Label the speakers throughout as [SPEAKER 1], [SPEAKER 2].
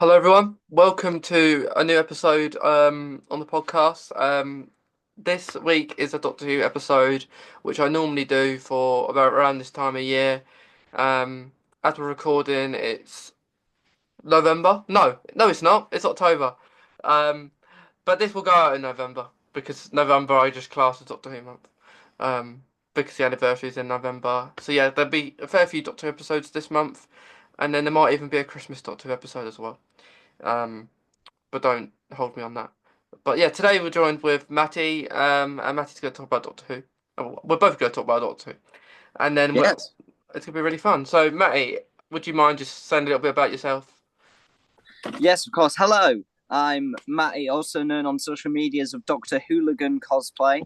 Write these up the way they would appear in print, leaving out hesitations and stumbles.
[SPEAKER 1] Hello everyone, welcome to a new episode on the podcast. This week is a Doctor Who episode, which I normally do for about around this time of year. As we're recording, it's November. No, it's not. It's October. Um, but this will go out in November because November I just class as Doctor Who month. Um, because the anniversary is in November. So yeah, there'll be a fair few Doctor Who episodes this month, and then there might even be a Christmas Doctor Who episode as well. Um, but don't hold me on that. But yeah, today we're joined with Matty, and Matty's going to talk about Doctor Who. We're both going to talk about Doctor Who, and then
[SPEAKER 2] Yes.
[SPEAKER 1] it's going to be really fun. So, Matty, would you mind just saying a little bit about yourself?
[SPEAKER 2] Yes, of course. Hello. I'm Matty, also known on social medias of Dr. Hooligan Cosplay.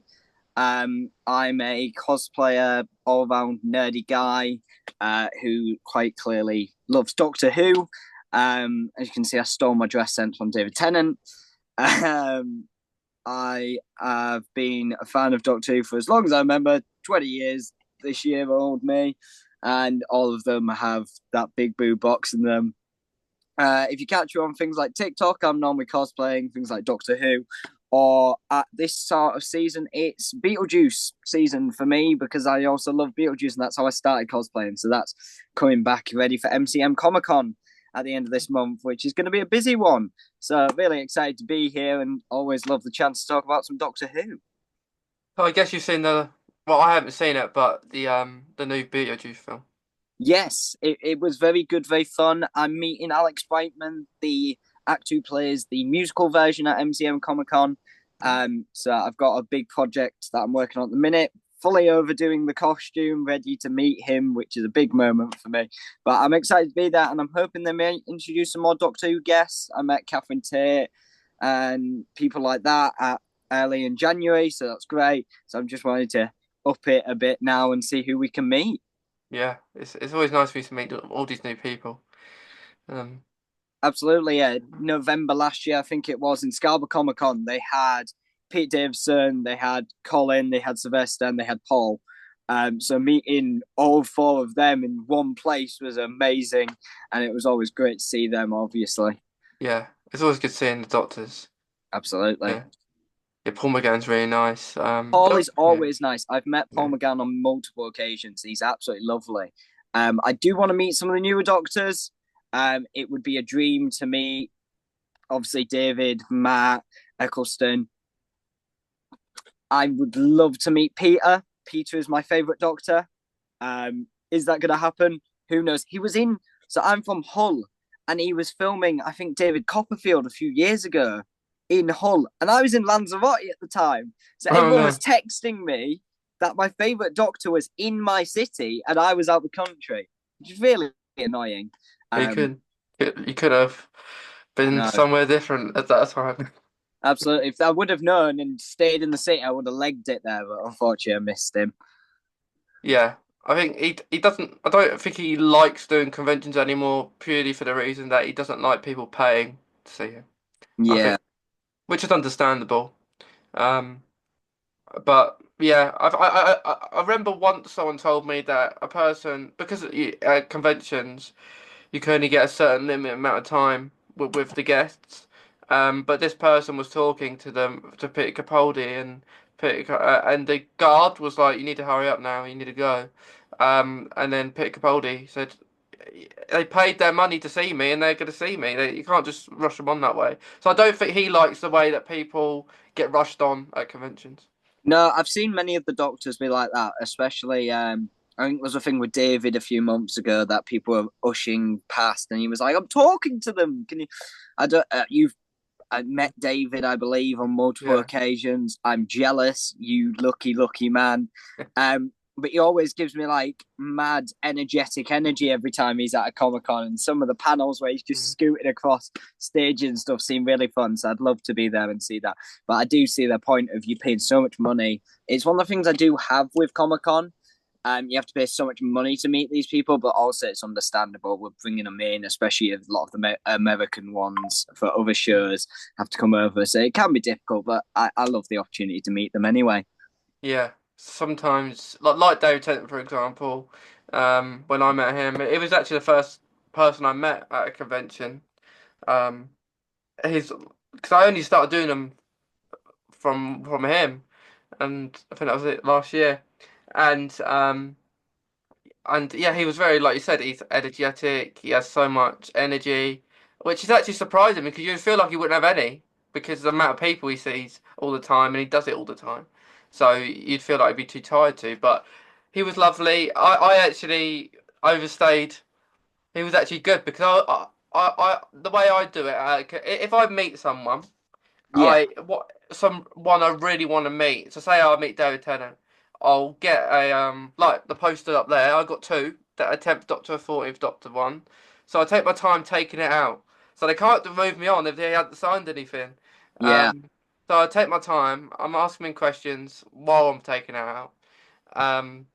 [SPEAKER 2] I'm a cosplayer, all round nerdy guy who quite clearly loves Doctor Who. As you can see, I stole my dress sense from David Tennant. Um, I have been a fan of Doctor Who for as long as I remember, 20 years this year, old me, and all of them have that big boo box in them. If you catch you on things like TikTok, I'm normally cosplaying things like Doctor Who. Or at this sort of season, it's Beetlejuice season for me because I also love Beetlejuice, and that's how I started cosplaying. So that's coming back ready for MCM Comic Con at the end of this month, which is going to be a busy one. So really excited to be here, and always love the chance to talk about some Doctor Who.
[SPEAKER 1] So I guess you've seen the well, I haven't seen it, but the new Beetlejuice film.
[SPEAKER 2] Yes, it was very good, very fun. I'm meeting Alex Brightman, the actor who plays the musical version at MCM Comic Con. So I've got a big project that I'm working on at the minute, fully overdoing the costume, ready to meet him, which is a big moment for me. But I'm excited to be there, and I'm hoping they may introduce some more Doctor Who guests. I met Catherine Tate and people like that at early in January, so that's great. So I'm just wanting to up it a bit now and see who we can meet.
[SPEAKER 1] Yeah, it's always nice for you to meet all these new people. Um,
[SPEAKER 2] Absolutely, yeah. November last year, I think it was in Scarborough Comic Con. They had Pete Davidson, they had Colin, they had Sylvester, and they had Paul. So meeting all four of them in one place was amazing, and it was always great to see them. Obviously,
[SPEAKER 1] yeah, it's always good seeing the doctors.
[SPEAKER 2] absolutely.
[SPEAKER 1] Yeah, yeah, Paul McGann's really nice.
[SPEAKER 2] Paul is
[SPEAKER 1] Yeah,
[SPEAKER 2] always nice. I've met Paul
[SPEAKER 1] yeah.
[SPEAKER 2] McGann on multiple occasions. He's absolutely lovely. I do want to meet some of the newer doctors. It would be a dream to meet, obviously, David, Matt, Eccleston. I would love to meet Peter. Peter is my favourite doctor. Is that going to happen? Who knows? He was in, so I'm from Hull, and he was filming, I think, David Copperfield a few years ago in Hull, and I was in Lanzarote at the time. So
[SPEAKER 1] Oh
[SPEAKER 2] everyone was
[SPEAKER 1] no,
[SPEAKER 2] texting me that my favourite doctor was in my city, and I was out of the country, which is really annoying.
[SPEAKER 1] you
[SPEAKER 2] Um,
[SPEAKER 1] could have
[SPEAKER 2] I
[SPEAKER 1] been
[SPEAKER 2] know.
[SPEAKER 1] somewhere different at that time.
[SPEAKER 2] Absolutely. If I would have known and stayed in the city, I would have legged it there, but unfortunately, I missed him.
[SPEAKER 1] Yeah, I think he doesn't. I don't think he likes doing conventions anymore, purely for the reason that he doesn't like people paying to see him. I
[SPEAKER 2] Yeah.
[SPEAKER 1] think, which is understandable. Um, but yeah, I remember once someone told me that a person because at conventions you can only get a certain limit amount of time with the guests. But this person was talking to them to Peter Capaldi and the guard was like, "You need to hurry up now. You need to go." And then Peter Capaldi said, "They paid their money to see me, and they're going to see me. You can't just rush them on that way." So I don't think he likes the way that people get rushed on at conventions.
[SPEAKER 2] No, I've seen many of the doctors be like that, especially I think there was a thing with David a few months ago that people were ushing past and he was like, I'm talking to them. Can you I don't you've I met David, I believe, on multiple
[SPEAKER 1] Yeah.
[SPEAKER 2] occasions. I'm jealous, you lucky, lucky man. But he always gives me like mad energetic energy every time he's at a Comic Con, and some of the panels where he's just
[SPEAKER 1] Mm.
[SPEAKER 2] scooting across stage and stuff seem really fun. So I'd love to be there and see that. But I do see the point of you paying so much money. It's one of the things I do have with Comic Con. You have to pay so much money to meet these people, but also it's understandable. We're bringing them in, especially a lot of the American ones for other shows have to come over. So it can be difficult, but I love the opportunity to meet them anyway.
[SPEAKER 1] Yeah, sometimes like David Tennant, for example. When I met him, it was actually the first person I met at a convention. Um, his because I only started doing them from him, and I think that was it last year. And yeah, he was very, like you said, he's energetic. He has so much energy, which is actually surprising because you'd feel like he wouldn't have any because of the amount of people he sees all the time and he does it all the time. So you'd feel like he'd be too tired to. But he was lovely. I actually overstayed. He was actually good because the way I do it, if I meet someone.
[SPEAKER 2] Yeah,
[SPEAKER 1] What someone I really want to meet. So say I meet David Tennant, I'll get a like the poster up there. I got two, that a 10th Doctor, a 14th Doctor one. So I take my time taking it out. So they can't move me on if they hadn't signed anything.
[SPEAKER 2] yeah,
[SPEAKER 1] So I take my time. I'm asking him questions while I'm taking it out. Um,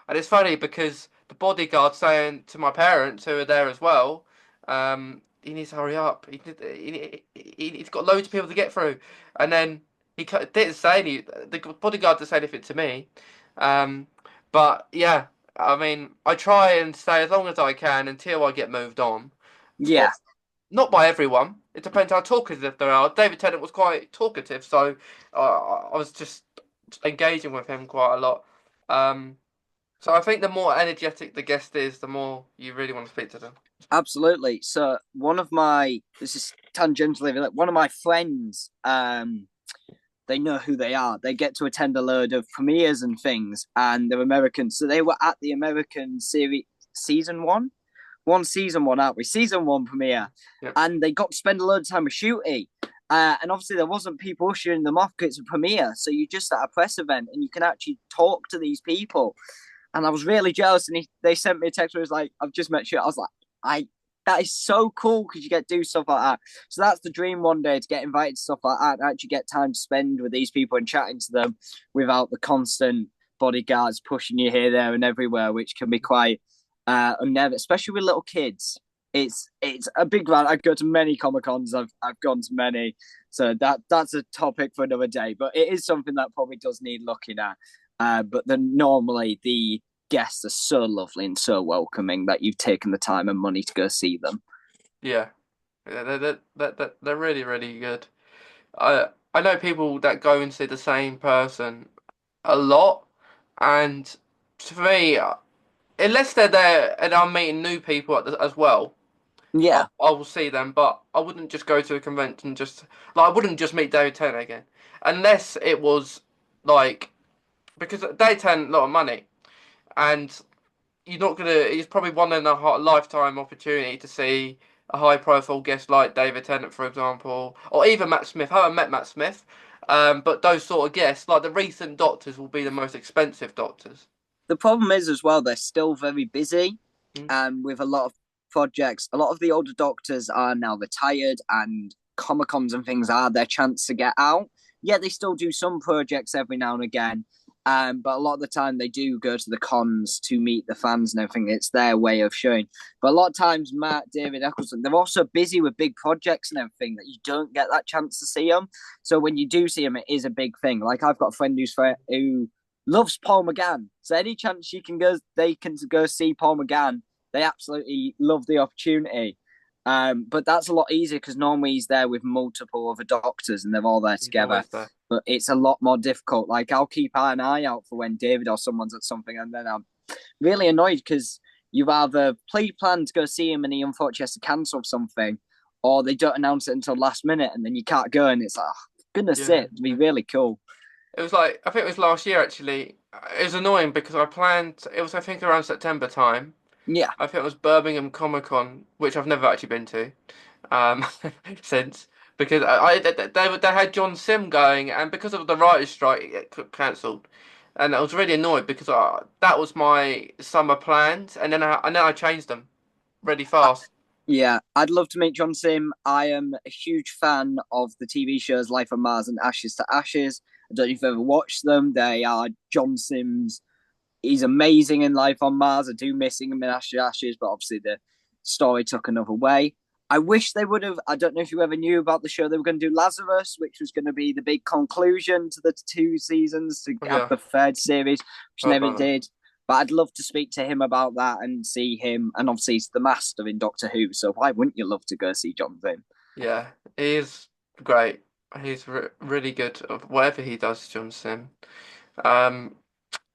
[SPEAKER 1] and it's funny because the bodyguard saying to my parents who are there as well, he needs to hurry up. He's got loads of people to get through. And then didn't say any, the bodyguard didn't say anything to me. Um, but yeah, I mean, I try and stay as long as I can until I get moved on.
[SPEAKER 2] yeah.
[SPEAKER 1] But not by everyone. It depends how talkative they are. David Tennant was quite talkative, so I was just engaging with him quite a lot. Um, so I think the more energetic the guest is, the more you really want to speak to them.
[SPEAKER 2] Absolutely. So one of my this is tangentially like one of my friends, they know who they are. They get to attend a load of premieres and things, and they're Americans. So they were at the American series season one season one, aren't we? Season one premiere,
[SPEAKER 1] Yeah,
[SPEAKER 2] and they got to spend a load of time with Shooty. And obviously, there wasn't people ushering them off because it's a premiere. So you just at a press event and you can actually talk to these people. And I was really jealous. And they sent me a text where it was like, I've just met you. I was like, that is so cool because you get to do stuff like that. So that's the dream one day to get invited to stuff like that and actually get time to spend with these people and chatting to them without the constant bodyguards pushing you here, there, and everywhere, which can be quite unnerving, especially with little kids. It's a big one. I go to many Comic Cons. I've gone to many, so that's a topic for another day. But it is something that probably does need looking at. But then normally the guests are so lovely and so welcoming that you've taken the time and money to go see them.
[SPEAKER 1] yeah, yeah. They're really really good. I know people that go and see the same person a lot, and for me, unless they're there and I'm meeting new people as well.
[SPEAKER 2] Yeah,
[SPEAKER 1] I will see them, but I wouldn't just go to a convention just like I wouldn't just meet David Tennant again, unless it was like because David Tennant a lot of money, and you're not gonna. It's probably one in a lifetime opportunity to see a high profile guest like David Tennant, for example, or even Matt Smith. I haven't met Matt Smith, but those sort of guests, like the recent doctors, will be the most expensive doctors.
[SPEAKER 2] the problem is as well they're still very busy,
[SPEAKER 1] Mm.
[SPEAKER 2] with a lot of projects. A lot of the older doctors are now retired, and Comic Cons and things are their chance to get out. Yeah, they still do some projects every now and again, but a lot of the time they do go to the cons to meet the fans and everything. It's their way of showing. But a lot of times, Matt, David Eccleston, they're also busy with big projects and everything that you don't get that chance to see them. So when you do see them, it is a big thing. Like I've got a friend who loves Paul McGann. So any chance they can go see Paul McGann, they absolutely love the opportunity. But that's a lot easier because normally he's there with multiple other doctors and they're all there
[SPEAKER 1] He's
[SPEAKER 2] together.
[SPEAKER 1] always there.
[SPEAKER 2] But it's a lot more difficult. Like I'll keep an eye out for when David or someone's at something, and then I'm really annoyed because you've either pre-planned to go see him and he unfortunately has to cancel something, or they don't announce it until last minute and then you can't go, and it's like, oh, goodness
[SPEAKER 1] Yeah.
[SPEAKER 2] sake, it'd be really cool.
[SPEAKER 1] It was like I think it was last year actually. It was annoying because I planned. It was I think around September time.
[SPEAKER 2] Yeah,
[SPEAKER 1] I think it was Birmingham Comic Con, which I've never actually been to, um, since because they had John Sim going, and because of the writers' strike, it got cancelled, and I was really annoyed because that was my summer plans, and then I changed them really fast.
[SPEAKER 2] yeah, I'd love to meet John Sim. I am a huge fan of the TV shows Life on Mars and Ashes to Ashes. I don't know if you've ever watched them. They are John Sim's. He's amazing in Life on Mars. I do missing him in Ashes to Ashes, but obviously the story took another way. I wish they would have. I don't know if you ever knew about the show they were going to do Lazarus, which was going to be the big conclusion to the two seasons to
[SPEAKER 1] Oh,
[SPEAKER 2] have
[SPEAKER 1] yeah,
[SPEAKER 2] the third series, which
[SPEAKER 1] I
[SPEAKER 2] never
[SPEAKER 1] don't know.
[SPEAKER 2] did. But I'd love to speak to him about that and see him. And obviously, he's the master in Doctor Who. So why wouldn't you love to go see John Sim?
[SPEAKER 1] Yeah, he is great. He's really good at whatever he does, John Sim. Um,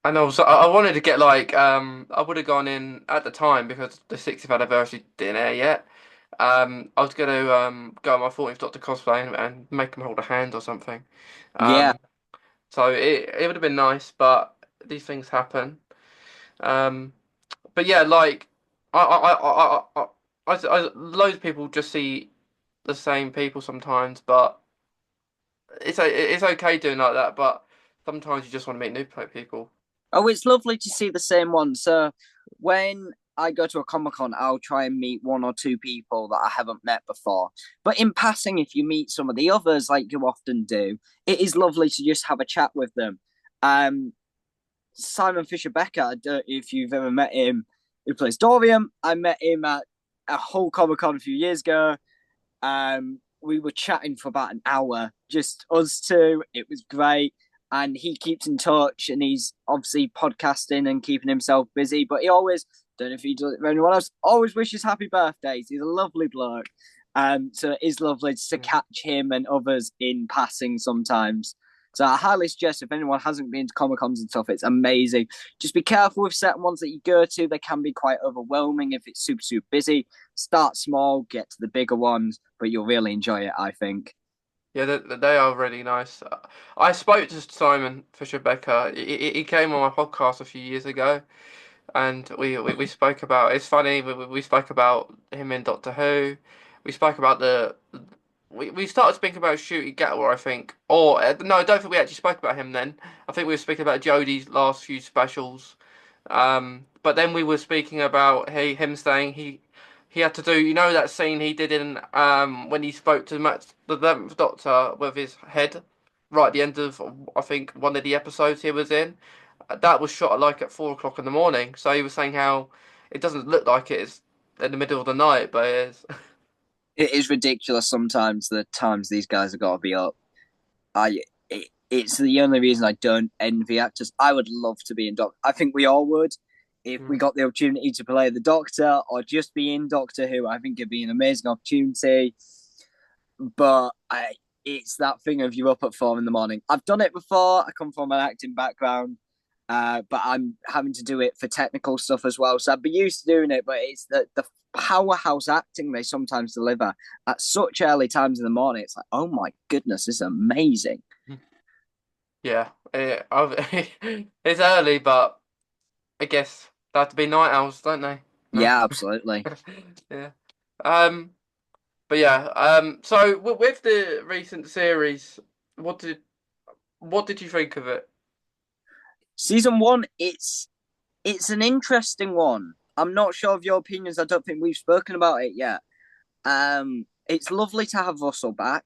[SPEAKER 1] and also, I wanted to get like, I would have gone in at the time because the 60th anniversary didn't air yet. I was gonna go on my 40th Doctor cosplay and make him hold a hand or something.
[SPEAKER 2] Yeah.
[SPEAKER 1] Um, so it would have been nice, but these things happen. Um, but yeah, like loads of people just see the same people sometimes, but it's okay doing like that. But sometimes you just want to meet new people.
[SPEAKER 2] Oh, it's lovely to see the same one. So when I go to a Comic Con, I'll try and meet one or two people that I haven't met before. But in passing, if you meet some of the others, like you often do, it is lovely to just have a chat with them. Um, Simon Fisher Becker, I don't know if you've ever met him, who plays Dorian. I met him at a whole Comic Con a few years ago. We were chatting for about an hour, just us two. It was great. And he keeps in touch and he's obviously podcasting and keeping himself busy. But he always, don't know if he does it for anyone else, always wishes happy birthdays. He's a lovely bloke. So it is lovely to
[SPEAKER 1] Mm.
[SPEAKER 2] catch him and others in passing sometimes. So I highly suggest if anyone hasn't been to Comic Cons and stuff, it's amazing. Just be careful with certain ones that you go to. They can be quite overwhelming if it's super, super busy. Start small, get to the bigger ones, but you'll really enjoy it, I think.
[SPEAKER 1] Yeah, they are really nice. I spoke to Simon Fisher Becker. He came on my podcast a few years ago, and we spoke about. It's funny. We spoke about him in Doctor Who. We spoke about we started speaking about Shooty Gatwa, I think. Or no, I don't think we actually spoke about him then. I think we were speaking about Jodie's last few specials. But then we were speaking about him saying he had to do, that scene he did in when he spoke to Matt the 11th Doctor with his head right at the end of, I think, one of the episodes he was in. That was shot like at 4 o'clock in the morning. So he was saying how it doesn't look like it's in the middle of the night, but it is.
[SPEAKER 2] It is ridiculous sometimes the times these guys have got to be up. It's the only reason I don't envy actors. I would love to be in Doctor. I think we all would if we
[SPEAKER 1] Mm.
[SPEAKER 2] got the opportunity to play the Doctor or just be in Doctor Who. I think it'd be an amazing opportunity. But it's that thing of you're up at 4 in the morning. I've done it before. I come from an acting background, but I'm having to do it for technical stuff as well. So I'd be used to doing it, but it's the powerhouse acting they sometimes deliver at such early times in the morning. It's like, oh my goodness, this is amazing.
[SPEAKER 1] Yeah, it's early, but I guess they have to be night owls, don't they? No.
[SPEAKER 2] Yeah, absolutely.
[SPEAKER 1] Yeah. Um. But yeah. So with the recent series, what did what did you think of it?
[SPEAKER 2] Season one, it's an interesting one. I'm not sure of your opinions. I don't think we've spoken about it yet. It's lovely to have Russell back.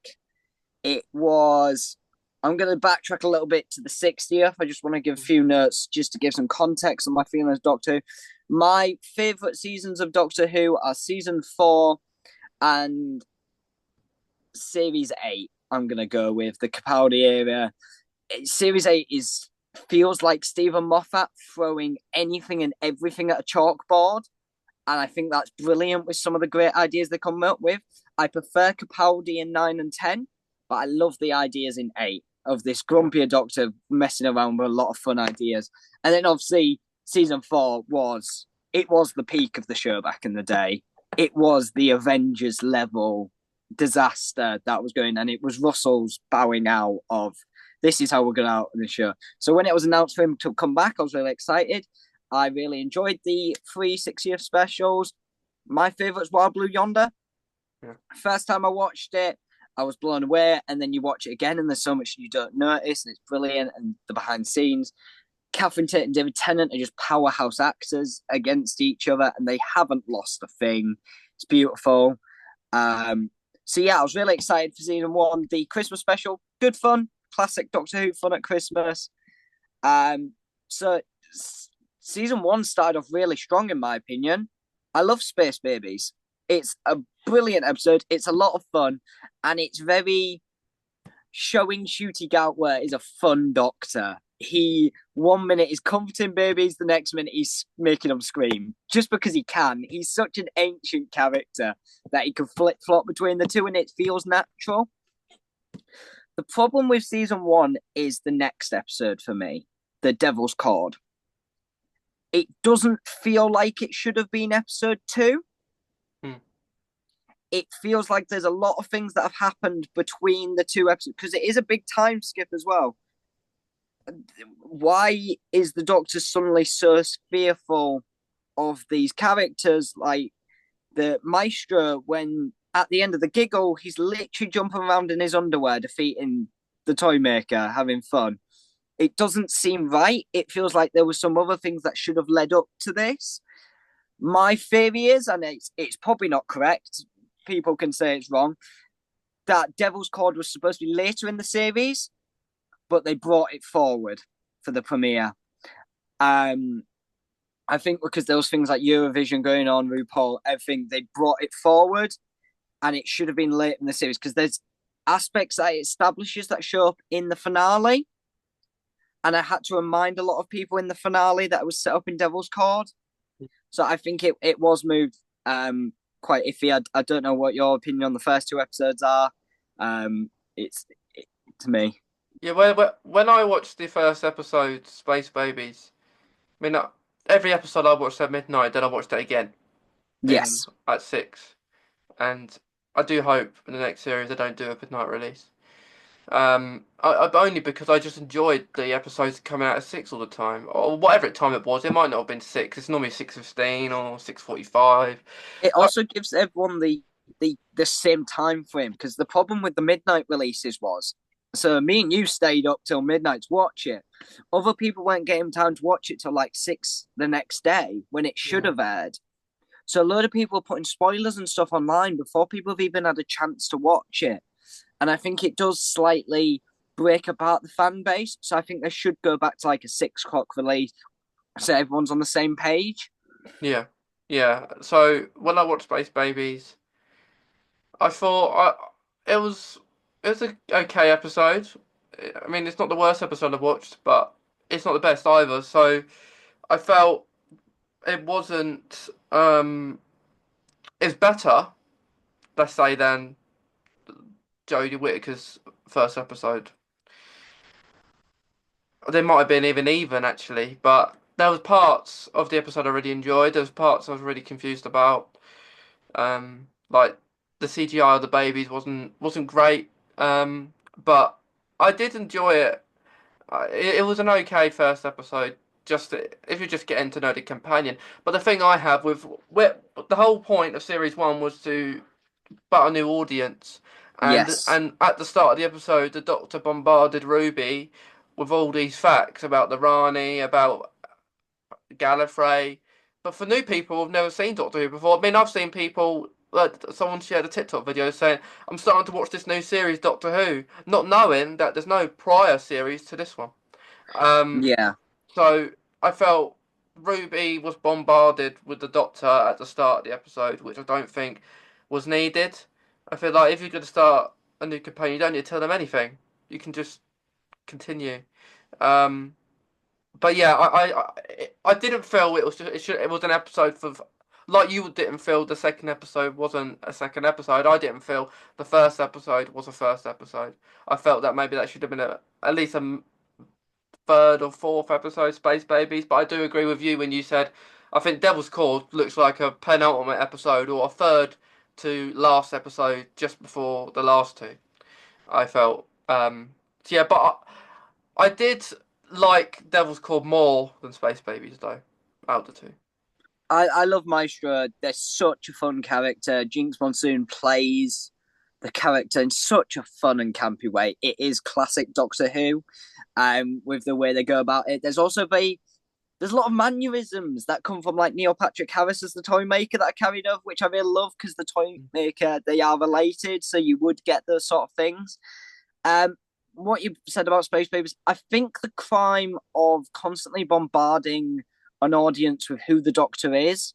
[SPEAKER 2] It was. I'm going to backtrack a little bit to the 60th. I just want to give a few notes just to give some context on my feelings of Doctor Who. My favourite seasons of Doctor Who are season 4 and series 8. I'm going to go with the Capaldi era. Series 8 is feels like Stephen Moffat throwing anything and everything at a chalkboard. And I think that's brilliant with some of the great ideas they come up with. I prefer Capaldi in 9 and 10, but I love the ideas in 8 of this grumpier doctor messing around with a lot of fun ideas. And then obviously season 4 was the peak of the show back in the day. It was the Avengers level disaster that was going, and it was Russell's bowing out of this is how we're going out in the show. So when it was announced for him to come back, I was really excited. I really enjoyed the 3 60th specials. My favourite was Wild Blue Yonder.
[SPEAKER 1] Yeah.
[SPEAKER 2] First time I watched it, I was blown away. And then you watch it again, and there's so much you don't notice, and it's brilliant. And the behind the scenes, Catherine Tate and David Tennant are just powerhouse actors against each other, and they haven't lost a thing. It's beautiful. So yeah, I was really excited for season 1. The Christmas special, good fun, classic Doctor Who fun at Christmas. So season 1 started off really strong, in my opinion. I love Space Babies. It's a brilliant episode. It's a lot of fun, and it's very showing Shooty Gout where is a fun doctor. he 1 minute is comforting babies, the next minute he's making them scream just because he can. He's such an ancient character that he can flip flop between the two, and it feels natural. The problem with season one is the next episode for me, the Devil's Cord. It doesn't feel like it should have been episode two.
[SPEAKER 1] Hmm.
[SPEAKER 2] It feels like there's a lot of things that have happened between the two episodes because it is a big time skip as well. Why is the Doctor suddenly so fearful of these characters? Like the Maestro, when at the end of the giggle, he's literally jumping around in his underwear, defeating the toy maker, having fun. It doesn't seem right. It feels like there were some other things that should have led up to this. My theory is, and it's probably not correct, people can say it's wrong, that Devil's Cord was supposed to be later in the series, but they brought it forward for the premiere. I think because there was things like Eurovision going on, RuPaul, everything, they brought it forward, and it should have been late in the series because there's aspects that it establishes that show up in the finale, and I had to remind a lot of people in the finale that it was set up in Devil's Cord. So I think it was moved quite iffy. I don't know what your opinion on the first two episodes are. To me.
[SPEAKER 1] Yeah, when I watched the first episode, Space Babies, I mean, every episode I watched at midnight, then I watched it again in
[SPEAKER 2] Yes.
[SPEAKER 1] at 6, and I do hope in the next series they don't do a midnight release. Only because I just enjoyed the episodes coming out at 6 all the time, or whatever time it was. It might not have been 6. It's normally 6:15 or 6:45.
[SPEAKER 2] It also gives everyone the same time frame because the problem with the midnight releases was so me and you stayed up till midnight to watch it. Other people weren't getting time to watch it till like 6 the next day when it should
[SPEAKER 1] Yeah.
[SPEAKER 2] have aired. So a load of people are putting spoilers and stuff online before people have even had a chance to watch it. And I think it does slightly break apart the fan base. So I think they should go back to like a 6 o'clock release so everyone's on the same page.
[SPEAKER 1] Yeah, yeah. So when I watched Space Babies, I thought it was a okay episode. I mean, it's not the worst episode I've watched, but it's not the best either. So I felt it wasn't. It's better, let's say, than Jodie Whittaker's first episode. There might have been even actually, but there was parts of the episode I really enjoyed. There was parts I was really confused about. Like the CGI of the babies wasn't great. But I did enjoy it. It was an okay first episode. Just if you're just getting to know the companion. But the thing I have the whole point of series one was to but a new audience.
[SPEAKER 2] Yes.
[SPEAKER 1] And at the start of the episode, the Doctor bombarded Ruby with all these facts about the Rani, about Gallifrey. But for new people who've never seen Doctor Who before, I mean, I've seen people. Like someone shared a TikTok video saying, "I'm starting to watch this new series, Doctor Who," not knowing that there's no prior series to this one. Um,
[SPEAKER 2] Yeah.
[SPEAKER 1] so I felt Ruby was bombarded with the Doctor at the start of the episode, which I don't think was needed. I feel like if you're going to start a new campaign, you don't need to tell them anything. You can just continue. Um, but yeah, I didn't feel it was just it was an episode for like you didn't feel the second episode wasn't a second episode. I didn't feel the first episode was a first episode. I felt that maybe that should have been at least a third or fourth episode, Space Babies. But I do agree with you when you said I think Devil's Cord looks like a penultimate episode or a third to last episode just before the last two. I felt so yeah, but I did like Devil's Cord more than Space Babies though. Out of the two.
[SPEAKER 2] I love Maestro. They're such a fun character. Jinx Monsoon plays the character in such a fun and campy way. It is classic Doctor Who, with the way they go about it. There's a lot of mannerisms that come from like Neil Patrick Harris as the toy maker that I carried over, which I really love because the toy maker they are related, so you would get those sort of things. Um, what you said about Space Babies, I think the crime of constantly bombarding an audience with who the Doctor is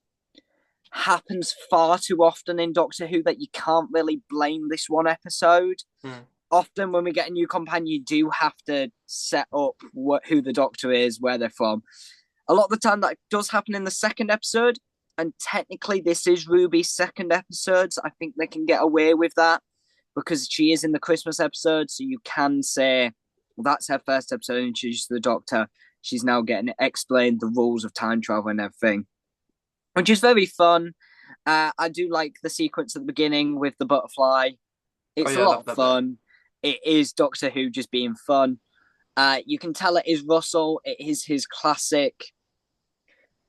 [SPEAKER 2] happens far too often in Doctor Who that you can't really blame this one episode.
[SPEAKER 1] Hmm.
[SPEAKER 2] often when we get a new companion, you do have to set up who the Doctor is, where they're from. A lot of the time, that does happen in the second episode, and technically, this is Ruby's second episode. So I think they can get away with that because she is in the Christmas episode. So you can say, well, that's her first episode introduced to the Doctor. She's now getting explained the rules of time travel and everything, which is very fun. I do like the sequence at the beginning with the butterfly.
[SPEAKER 1] Oh
[SPEAKER 2] It's a
[SPEAKER 1] yeah, I
[SPEAKER 2] lot
[SPEAKER 1] love
[SPEAKER 2] of
[SPEAKER 1] that bit.
[SPEAKER 2] fun. It is Doctor Who just being fun. You can tell it is Russell. It is his classic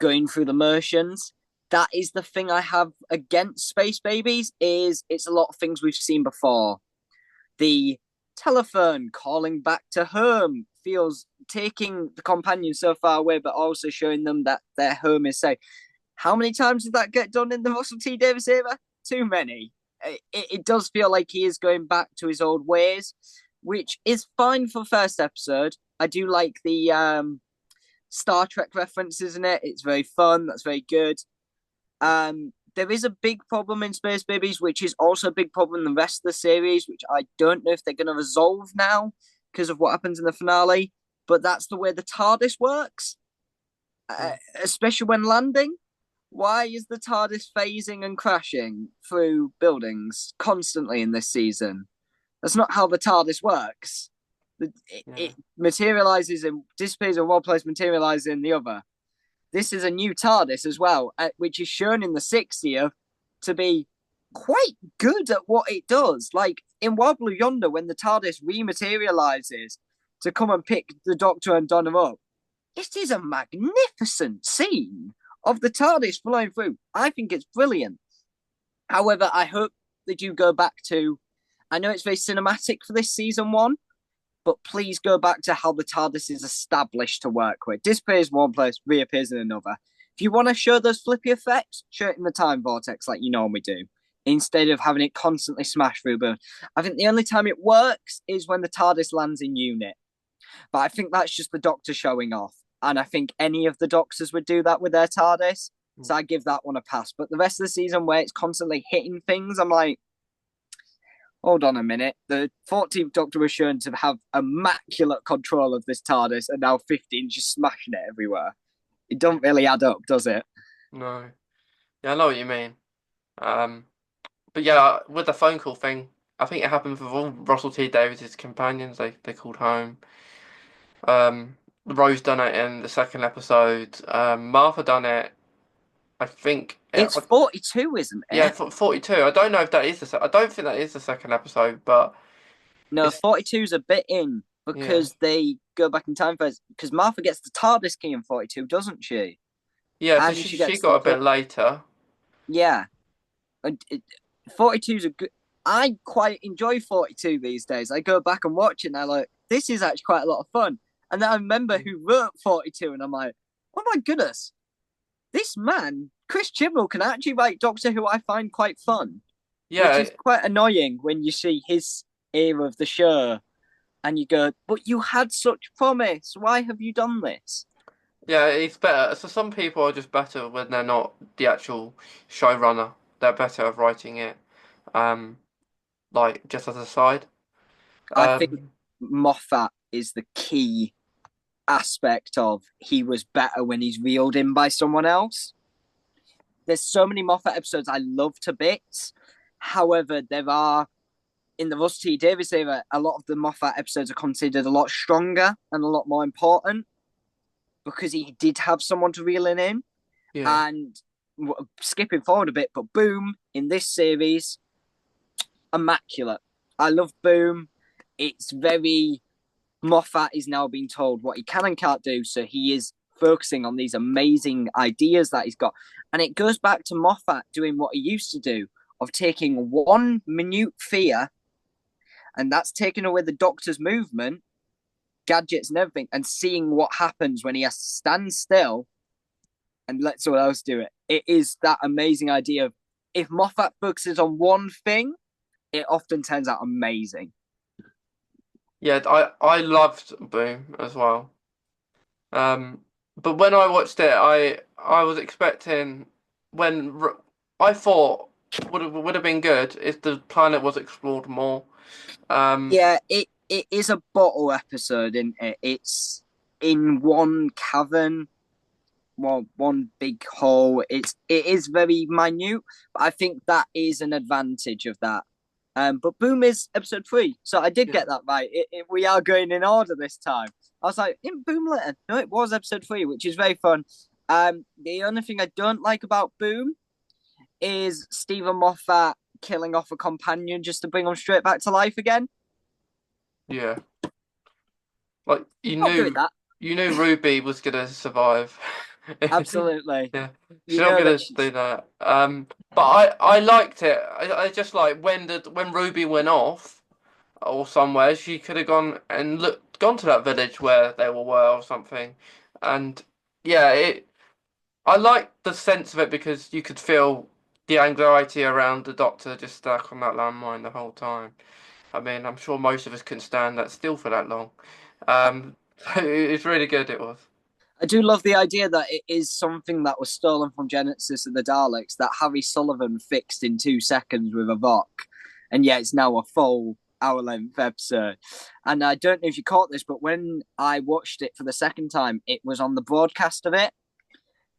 [SPEAKER 2] going through the motions. That is the thing I have against Space Babies. Is it's a lot of things we've seen before. The telephone calling back to home feels taking the companion so far away, but also showing them that their home is safe. How many times did that get done in the Russell T Davies era? Too many. It does feel like he is going back to his old ways, which is fine for first episode. I do like the Star Trek references in it. It's very fun. That's very good. There is a big problem in Space Babies, which is also a big problem in the rest of the series, which I don't know if they're going to resolve now because of what happens in the finale. But that's the way the TARDIS works,
[SPEAKER 1] Mm.
[SPEAKER 2] especially when landing. Why is the TARDIS phasing and crashing through buildings constantly in this season? That's not how the TARDIS works.
[SPEAKER 1] Yeah.
[SPEAKER 2] It materializes and disappears in one place, materializes in the other. This is a new TARDIS as well, which is shown in the 60th to be quite good at what it does. Like in Wild Blue Yonder, when the TARDIS rematerializes to come and pick the Doctor and Donna up, it is a magnificent scene of the TARDIS flying through. I think it's brilliant. However, I hope that you go back to. I know it's very cinematic for this season one, but please go back to how the TARDIS is established to work with. Disappears in one place, reappears in another. If you want to show those flippy effects, show it in the time vortex like you normally do, instead of having it constantly smash through. But I think the only time it works is when the TARDIS lands in unit. But I think that's just the Doctor showing off. And I think any of the Doctors would do that with their TARDIS.
[SPEAKER 1] Mm.
[SPEAKER 2] So I give that one a pass. But the rest of the season where it's constantly hitting things, I'm like, hold on a minute. The 14th Doctor was shown to have immaculate control of this TARDIS, and now 15 just smashing it everywhere. It don't really add up, does it?
[SPEAKER 1] No. Yeah, I know what you mean. Um, but yeah, with the phone call thing, I think it happened with all Russell T Davies' companions. They called home. Rose done it in the second episode. Martha done it. I think.
[SPEAKER 2] It's 42, isn't
[SPEAKER 1] Yeah,
[SPEAKER 2] it?
[SPEAKER 1] 42. I don't know if that is I don't think that is the second episode, but
[SPEAKER 2] No,
[SPEAKER 1] it's
[SPEAKER 2] 42 is a bit in
[SPEAKER 1] yeah,
[SPEAKER 2] because they go back in time first. Because Martha gets the TARDIS key in 42, doesn't she?
[SPEAKER 1] yeah. So
[SPEAKER 2] And
[SPEAKER 1] she
[SPEAKER 2] she
[SPEAKER 1] she
[SPEAKER 2] gets the
[SPEAKER 1] got a bit
[SPEAKER 2] clue.
[SPEAKER 1] later.
[SPEAKER 2] Yeah. 42 is a good. I quite enjoy 42 these days. I go back and watch it and I like, this is actually quite a lot of fun. And then I remember
[SPEAKER 1] Mm.
[SPEAKER 2] who wrote 42 and I'm like, oh my goodness, this man, Chris Chibnall, can actually write Doctor Who I find quite fun, which
[SPEAKER 1] Yeah,
[SPEAKER 2] is quite annoying when you see his era of the show and you go, but you had such promise. Why have you done this?
[SPEAKER 1] yeah. It's better. So some people are just better when they're not the actual showrunner. They're better at writing it. Um, like just as a side.
[SPEAKER 2] I think
[SPEAKER 1] Um,
[SPEAKER 2] Moffat is the key aspect of he was better when he's reeled in by someone else. There's so many Moffat episodes I love to bits. However, there are in the Russ T Davies era, a lot of the Moffat episodes are considered a lot stronger and a lot more important because he did have someone to reel in.
[SPEAKER 1] yeah,
[SPEAKER 2] And skipping forward a bit, but Boom in this series, immaculate. I love Boom. It's very Moffat is now being told what he can and can't do, so he is focusing on these amazing ideas that he's got. And it goes back to Moffat doing what he used to do of taking one minute fear, and that's taking away the Doctor's movement, gadgets, and everything, and seeing what happens when he has to stand still and let someone else do it. It is that amazing idea of if Moffat focuses on one thing, it often turns out amazing.
[SPEAKER 1] yeah. I loved Boom as well. But when I watched it, I was expecting when I thought. would have been good if the planet was explored more. Um,
[SPEAKER 2] Yeah, it is a bottle episode, isn't it? It's in one cavern, one big hole. It is very minute, but I think that is an advantage of that. But Boom is episode 3, so I did
[SPEAKER 1] yeah,
[SPEAKER 2] get that right. We are going in order this time. I was like, in Boom later. No, it was episode 3, which is very fun. The only thing I don't like about Boom is Stephen Moffat killing off a companion just to bring him straight back to life again.
[SPEAKER 1] yeah. Like
[SPEAKER 2] Not doing that.
[SPEAKER 1] you knew Ruby was gonna survive.
[SPEAKER 2] Absolutely.
[SPEAKER 1] Yeah, she's
[SPEAKER 2] You
[SPEAKER 1] not
[SPEAKER 2] know
[SPEAKER 1] gonna
[SPEAKER 2] that
[SPEAKER 1] do
[SPEAKER 2] she's
[SPEAKER 1] that. But I liked it. I just like when Ruby went off or somewhere, she could have gone to that village where they all were or something. And yeah, I liked the sense of it because you could feel the anxiety around the doctor just stuck on that landmine the whole time. I mean, I'm sure most of us couldn't stand that still for that long. So it's really good. It was.
[SPEAKER 2] I do love the idea that it is something that was stolen from Genesis and the Daleks that Harry Sullivan fixed in 2 seconds with a Vok. And yeah, it's now a full hour length episode. And I don't know if you caught this, but when I watched it for the second time, it was on the broadcast of it.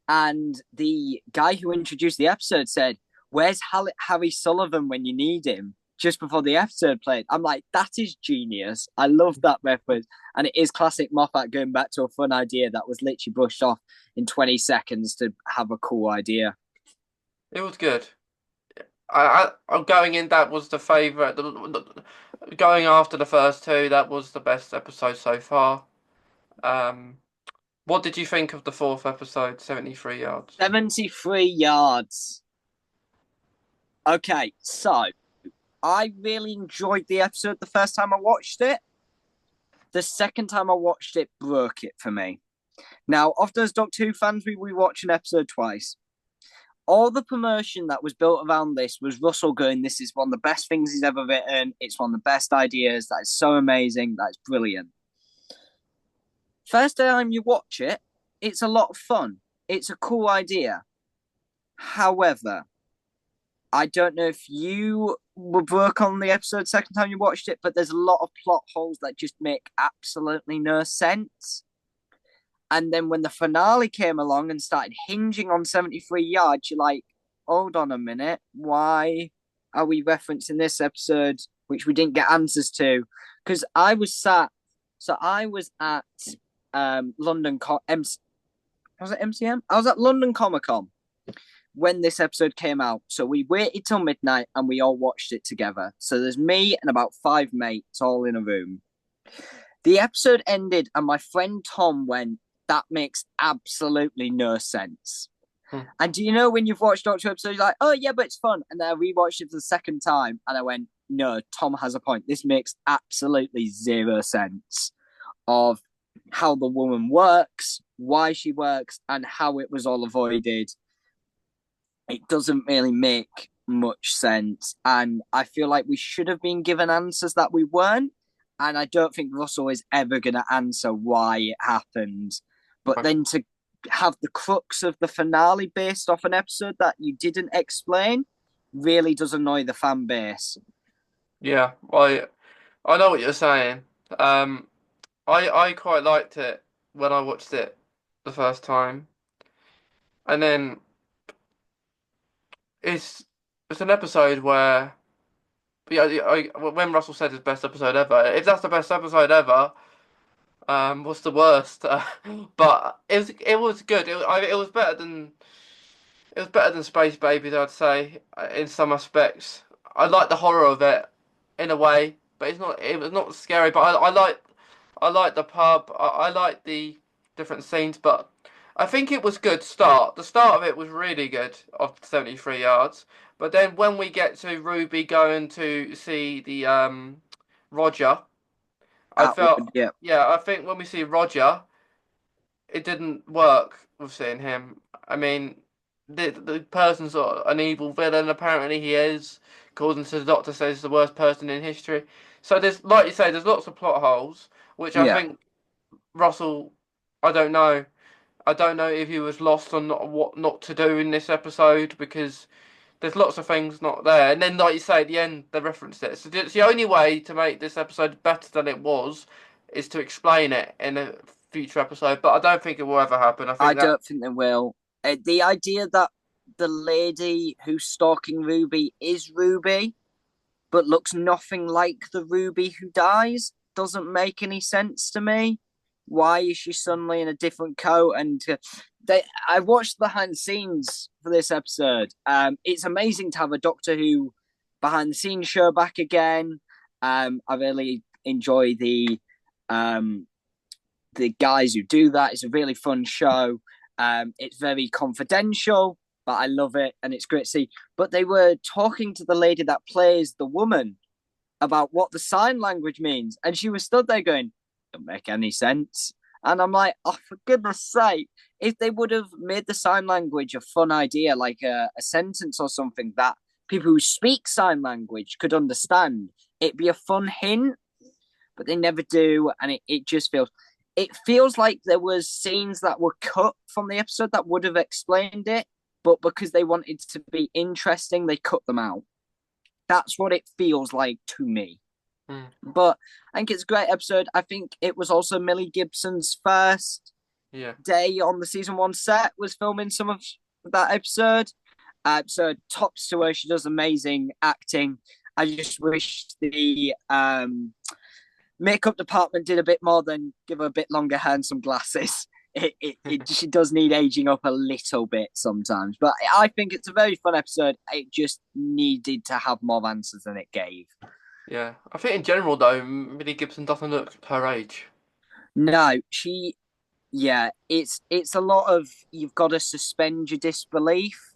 [SPEAKER 2] And the guy who introduced the episode said, "Where's Harry Sullivan when you need him?" Just before the episode played. I'm like, that is genius. I love that reference. And it is classic Moffat going back to a fun idea that was literally brushed off in 20 seconds to have a cool idea.
[SPEAKER 1] It was good. I'm going in. That was the favorite. Going after the first two, that was the best episode so far. Um, what did you think of the fourth episode, 73 yards?
[SPEAKER 2] 73 yards. Okay, so I really enjoyed the episode the first time I watched it. The second time I watched it broke it for me. Now, often as Doctor Who fans, we watch an episode twice. All the promotion that was built around this was Russell going, "This is one of the best things he's ever written. It's one of the best ideas. That is so amazing. That's brilliant." First time you watch it, it's a lot of fun. It's a cool idea. However, I don't know if you were broke on the episode second time you watched it, but there's a lot of plot holes that just make absolutely no sense. And then when the finale came along and started hinging on 73 yards, you're like, hold on a minute. Why are we referencing this episode, which we didn't get answers to? Because I was at London, was it MCM? I was at London Comic Con when this episode came out. So we waited till midnight and we all watched it together. So there's me and about 5 mates all in a room. The episode ended and my friend Tom went, "That makes absolutely no sense."
[SPEAKER 1] Hmm.
[SPEAKER 2] And do you know when you've watched Doctor Who episodes, you're like, "Oh yeah, but it's fun." And then I rewatched it for the second time and I went, "No, Tom has a point. This makes absolutely zero sense of how the woman works, why she works, and how it was all avoided. It doesn't really make much sense. And I feel like we should have been given answers that we weren't. And I don't think Russell is ever going to answer why it happened. But then to have the crux of the finale based off an episode that you didn't explain really does annoy the fan base.
[SPEAKER 1] Yeah, I know what you're saying. Um, I quite liked it when I watched it the first time, and then it's it's an episode where yeah, when Russell said his best episode ever, if that's the best episode ever, what's the worst? But it was good. It was better than Space Babies, I'd say, in some aspects. I like the horror of it in a way, but it's not. It was not scary. But I like the pub. I like the different scenes. But I think it was good start. The start of it was really good of 73 yards. But then when we get to Ruby going to see the Roger, I
[SPEAKER 2] Atwood,
[SPEAKER 1] felt
[SPEAKER 2] yeah.
[SPEAKER 1] yeah. I think when we see Roger, it didn't work with seeing him. I mean, the person's sort of an evil villain. Apparently, he is. According to the Doctor, says he's the worst person in history. So there's, like you say, there's lots of plot holes, which I
[SPEAKER 2] Yeah.
[SPEAKER 1] think Russell. I don't know. I don't know if he was lost on what not to do in this episode because there's lots of things not there. And then, like you say, at the end, they referenced it. So it's the only way to make this episode better than it was is to explain it in a future episode. But I don't think it will ever happen. I
[SPEAKER 2] I
[SPEAKER 1] think that,
[SPEAKER 2] don't think they will. The idea that the lady who's stalking Ruby is Ruby, but looks nothing like the Ruby who dies, doesn't make any sense to me. Why is she suddenly in a different coat? And I watched the behind the scenes for this episode. It's amazing to have a Doctor Who behind the scenes show back again. I really enjoy the guys who do that. It's a really fun show. It's very confidential, but I love it and it's great to see. But they were talking to the lady that plays the woman about what the sign language means, and she was stood there going, "Don't make any sense." And I'm like, oh, for goodness sake, if they would have made the sign language a fun idea, like a sentence or something that people who speak sign language could understand, it'd be a fun hint. But they never do, and it feels like there was scenes that were cut from the episode that would have explained it, but because they wanted to be interesting, they cut them out. That's what it feels like to me.
[SPEAKER 1] mm,
[SPEAKER 2] But I think it's a great episode. I think it was also Millie Gibson's first
[SPEAKER 1] yeah,
[SPEAKER 2] day on the season 1 set was filming some of that episode. So tops to her. She does amazing acting. I just wish the makeup department did a bit more than give her a bit longer hair and some glasses. She does need aging up a little bit sometimes, but I think it's a very fun episode. It just needed to have more answers than it gave.
[SPEAKER 1] yeah. I think in general though, Millie Gibson doesn't look her age.
[SPEAKER 2] No, yeah, it's a lot of you've got to suspend your disbelief,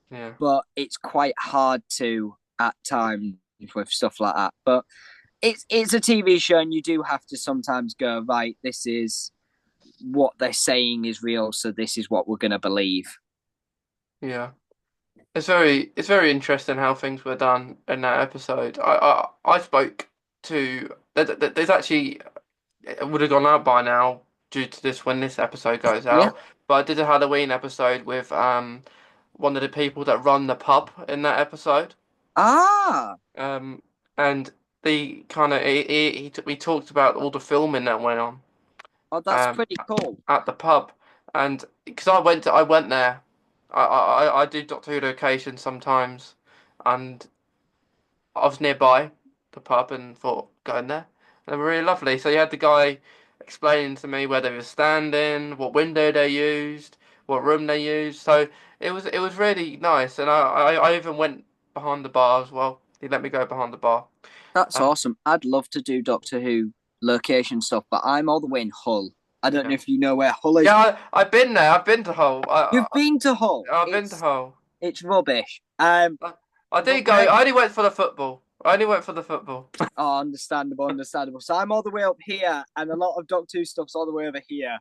[SPEAKER 1] Yeah,
[SPEAKER 2] but it's quite hard to at times with stuff like that. But it's a TV show, and you do have to sometimes go, right, this is what they're saying is real, so this is what we're gonna believe.
[SPEAKER 1] yeah. It's very interesting how things were done in that episode. I spoke to there's actually it would have gone out by now due to this when this episode goes
[SPEAKER 2] Yeah.
[SPEAKER 1] out. But I did a Halloween episode with one of the people that run the pub in that episode.
[SPEAKER 2] Ah,
[SPEAKER 1] Um and the kind of we talked about all the filming that went on
[SPEAKER 2] oh, that's
[SPEAKER 1] um
[SPEAKER 2] pretty cool.
[SPEAKER 1] at the pub, and because I went there. I do Doctor Who locations sometimes, and I was nearby the pub and thought going there. And they were really lovely. So you had the guy explaining to me where they were standing, what window they used, what room they used. So it was really nice. And I even went behind the bar as well. He let me go behind the bar.
[SPEAKER 2] That's
[SPEAKER 1] Um,
[SPEAKER 2] awesome. I'd love to do Doctor Who location stuff, but I'm all the way in Hull. I don't know
[SPEAKER 1] yeah,
[SPEAKER 2] if you know where Hull is.
[SPEAKER 1] yeah. I've been there. I've been to Hull.
[SPEAKER 2] You've been to Hull.
[SPEAKER 1] I've been to Hull.
[SPEAKER 2] It's rubbish.
[SPEAKER 1] I, I
[SPEAKER 2] But
[SPEAKER 1] did go.
[SPEAKER 2] where
[SPEAKER 1] I only went for the football. I only went for the football.
[SPEAKER 2] Oh, understandable, understandable. So I'm all the way up here, and a lot of Doctor Who stuff's all the way over here,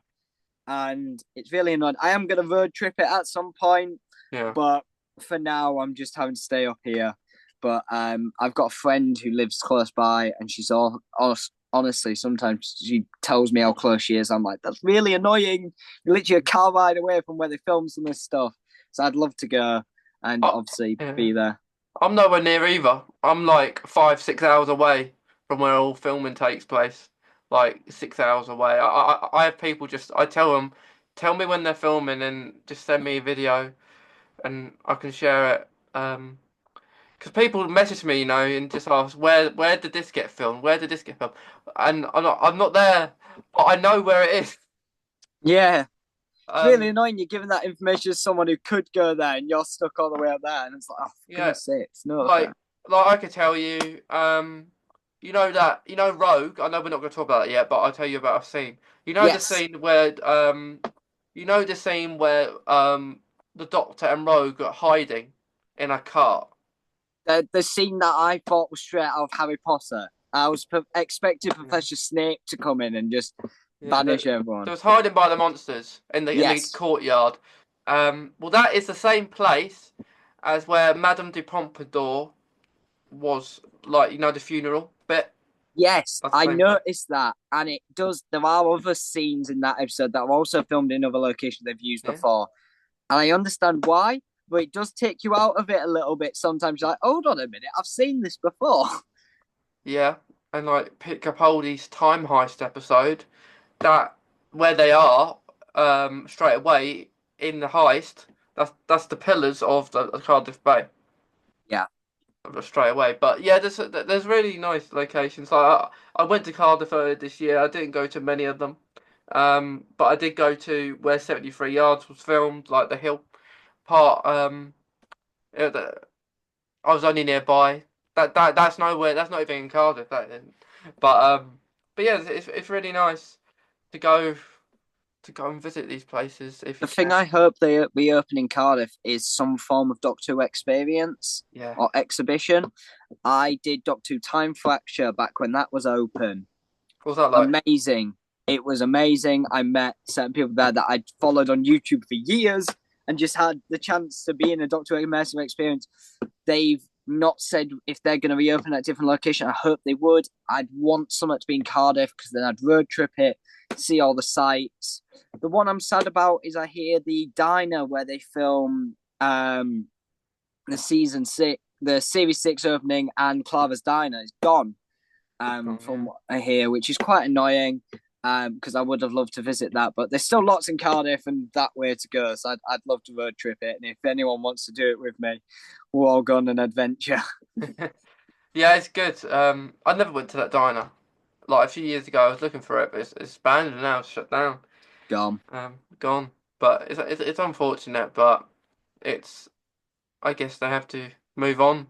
[SPEAKER 2] and it's really annoying. I am gonna road trip it at some point,
[SPEAKER 1] Yeah.
[SPEAKER 2] but for now, I'm just having to stay up here. But I've got a friend who lives close by, and she's honestly, sometimes she tells me how close she is. I'm like, that's really annoying. You're literally a car ride away from where they film some of this stuff. So I'd love to go and
[SPEAKER 1] Oh,
[SPEAKER 2] obviously
[SPEAKER 1] yeah.
[SPEAKER 2] be there.
[SPEAKER 1] I'm nowhere near either. I'm like 5, 6 hours away from where all filming takes place. Like 6 hours away. I have people just I tell them, tell me when they're filming and just send me a video and I can share it. Because people message me, and just ask where did this get filmed? Where did this get filmed? And I'm not there, but I know where it is.
[SPEAKER 2] Yeah, it's really
[SPEAKER 1] Um,
[SPEAKER 2] annoying you're giving that information to someone who could go there and you're stuck all the way up there. And it's like, oh, for
[SPEAKER 1] yeah,
[SPEAKER 2] goodness sake, it's no
[SPEAKER 1] like
[SPEAKER 2] fair.
[SPEAKER 1] like I could tell you, Rogue. I know we're not going to talk about it yet, but I'll tell you about a scene. You know the
[SPEAKER 2] Yes,
[SPEAKER 1] scene where the Doctor and Rogue are hiding in a cart.
[SPEAKER 2] the scene that I thought was straight out of Harry Potter. I was expecting
[SPEAKER 1] Yeah,
[SPEAKER 2] Professor Snape to come in and just
[SPEAKER 1] yeah.
[SPEAKER 2] banish
[SPEAKER 1] There
[SPEAKER 2] everyone.
[SPEAKER 1] was hiding by the monsters in the
[SPEAKER 2] Yes,
[SPEAKER 1] courtyard. Well, that is the same place as where Madame de Pompadour was, like the funeral bit.
[SPEAKER 2] yes,
[SPEAKER 1] That's the
[SPEAKER 2] I
[SPEAKER 1] same place.
[SPEAKER 2] noticed that. And it does, there are other scenes in that episode that were also filmed in other locations they've used
[SPEAKER 1] Yeah.
[SPEAKER 2] before. And I understand why, but it does take you out of it a little bit. Sometimes you're like, hold on a minute, I've seen this before.
[SPEAKER 1] Yeah, and like pick Capaldi's time heist episode, that where they are straight away in the heist. That's the pillars of the Cardiff Bay
[SPEAKER 2] Yeah.
[SPEAKER 1] straight away. But yeah, there's really nice locations. Like I went to Cardiff earlier this year. I didn't go to many of them, but I did go to where 73 Yards was filmed, like the hill part. Yeah, I was only nearby. That's nowhere. That's not even in Cardiff. That isn't. But yeah, it's really nice to go and visit these places if
[SPEAKER 2] The
[SPEAKER 1] you
[SPEAKER 2] thing
[SPEAKER 1] can.
[SPEAKER 2] I hope they reopen in Cardiff is some form of Doctor Who experience
[SPEAKER 1] Yeah.
[SPEAKER 2] or exhibition. I did Doctor Who Time Fracture back when that was open.
[SPEAKER 1] What was that like?
[SPEAKER 2] Amazing. It was amazing. I met certain people there that I'd followed on YouTube for years and just had the chance to be in a Doctor Who immersive experience. They've not said if they're going to reopen at a different location. I hope they would. I'd want something to be in Cardiff because then I'd road trip it, see all the sights. The one I'm sad about is I hear the diner where they film the series 6 opening and Clava's diner is gone.
[SPEAKER 1] Oh,
[SPEAKER 2] From
[SPEAKER 1] yeah.
[SPEAKER 2] what I hear, which is quite annoying because I would have loved to visit that. But there's still lots in Cardiff and that way to go. So I'd love to road trip it. And if anyone wants to do it with me, we'll all go on an adventure.
[SPEAKER 1] Yeah, it's good. I never went to that diner. Like a few years ago, I was looking for it, but it's abandoned now. It's shut down.
[SPEAKER 2] Gone.
[SPEAKER 1] Gone. But it's unfortunate, but it's I guess they have to move on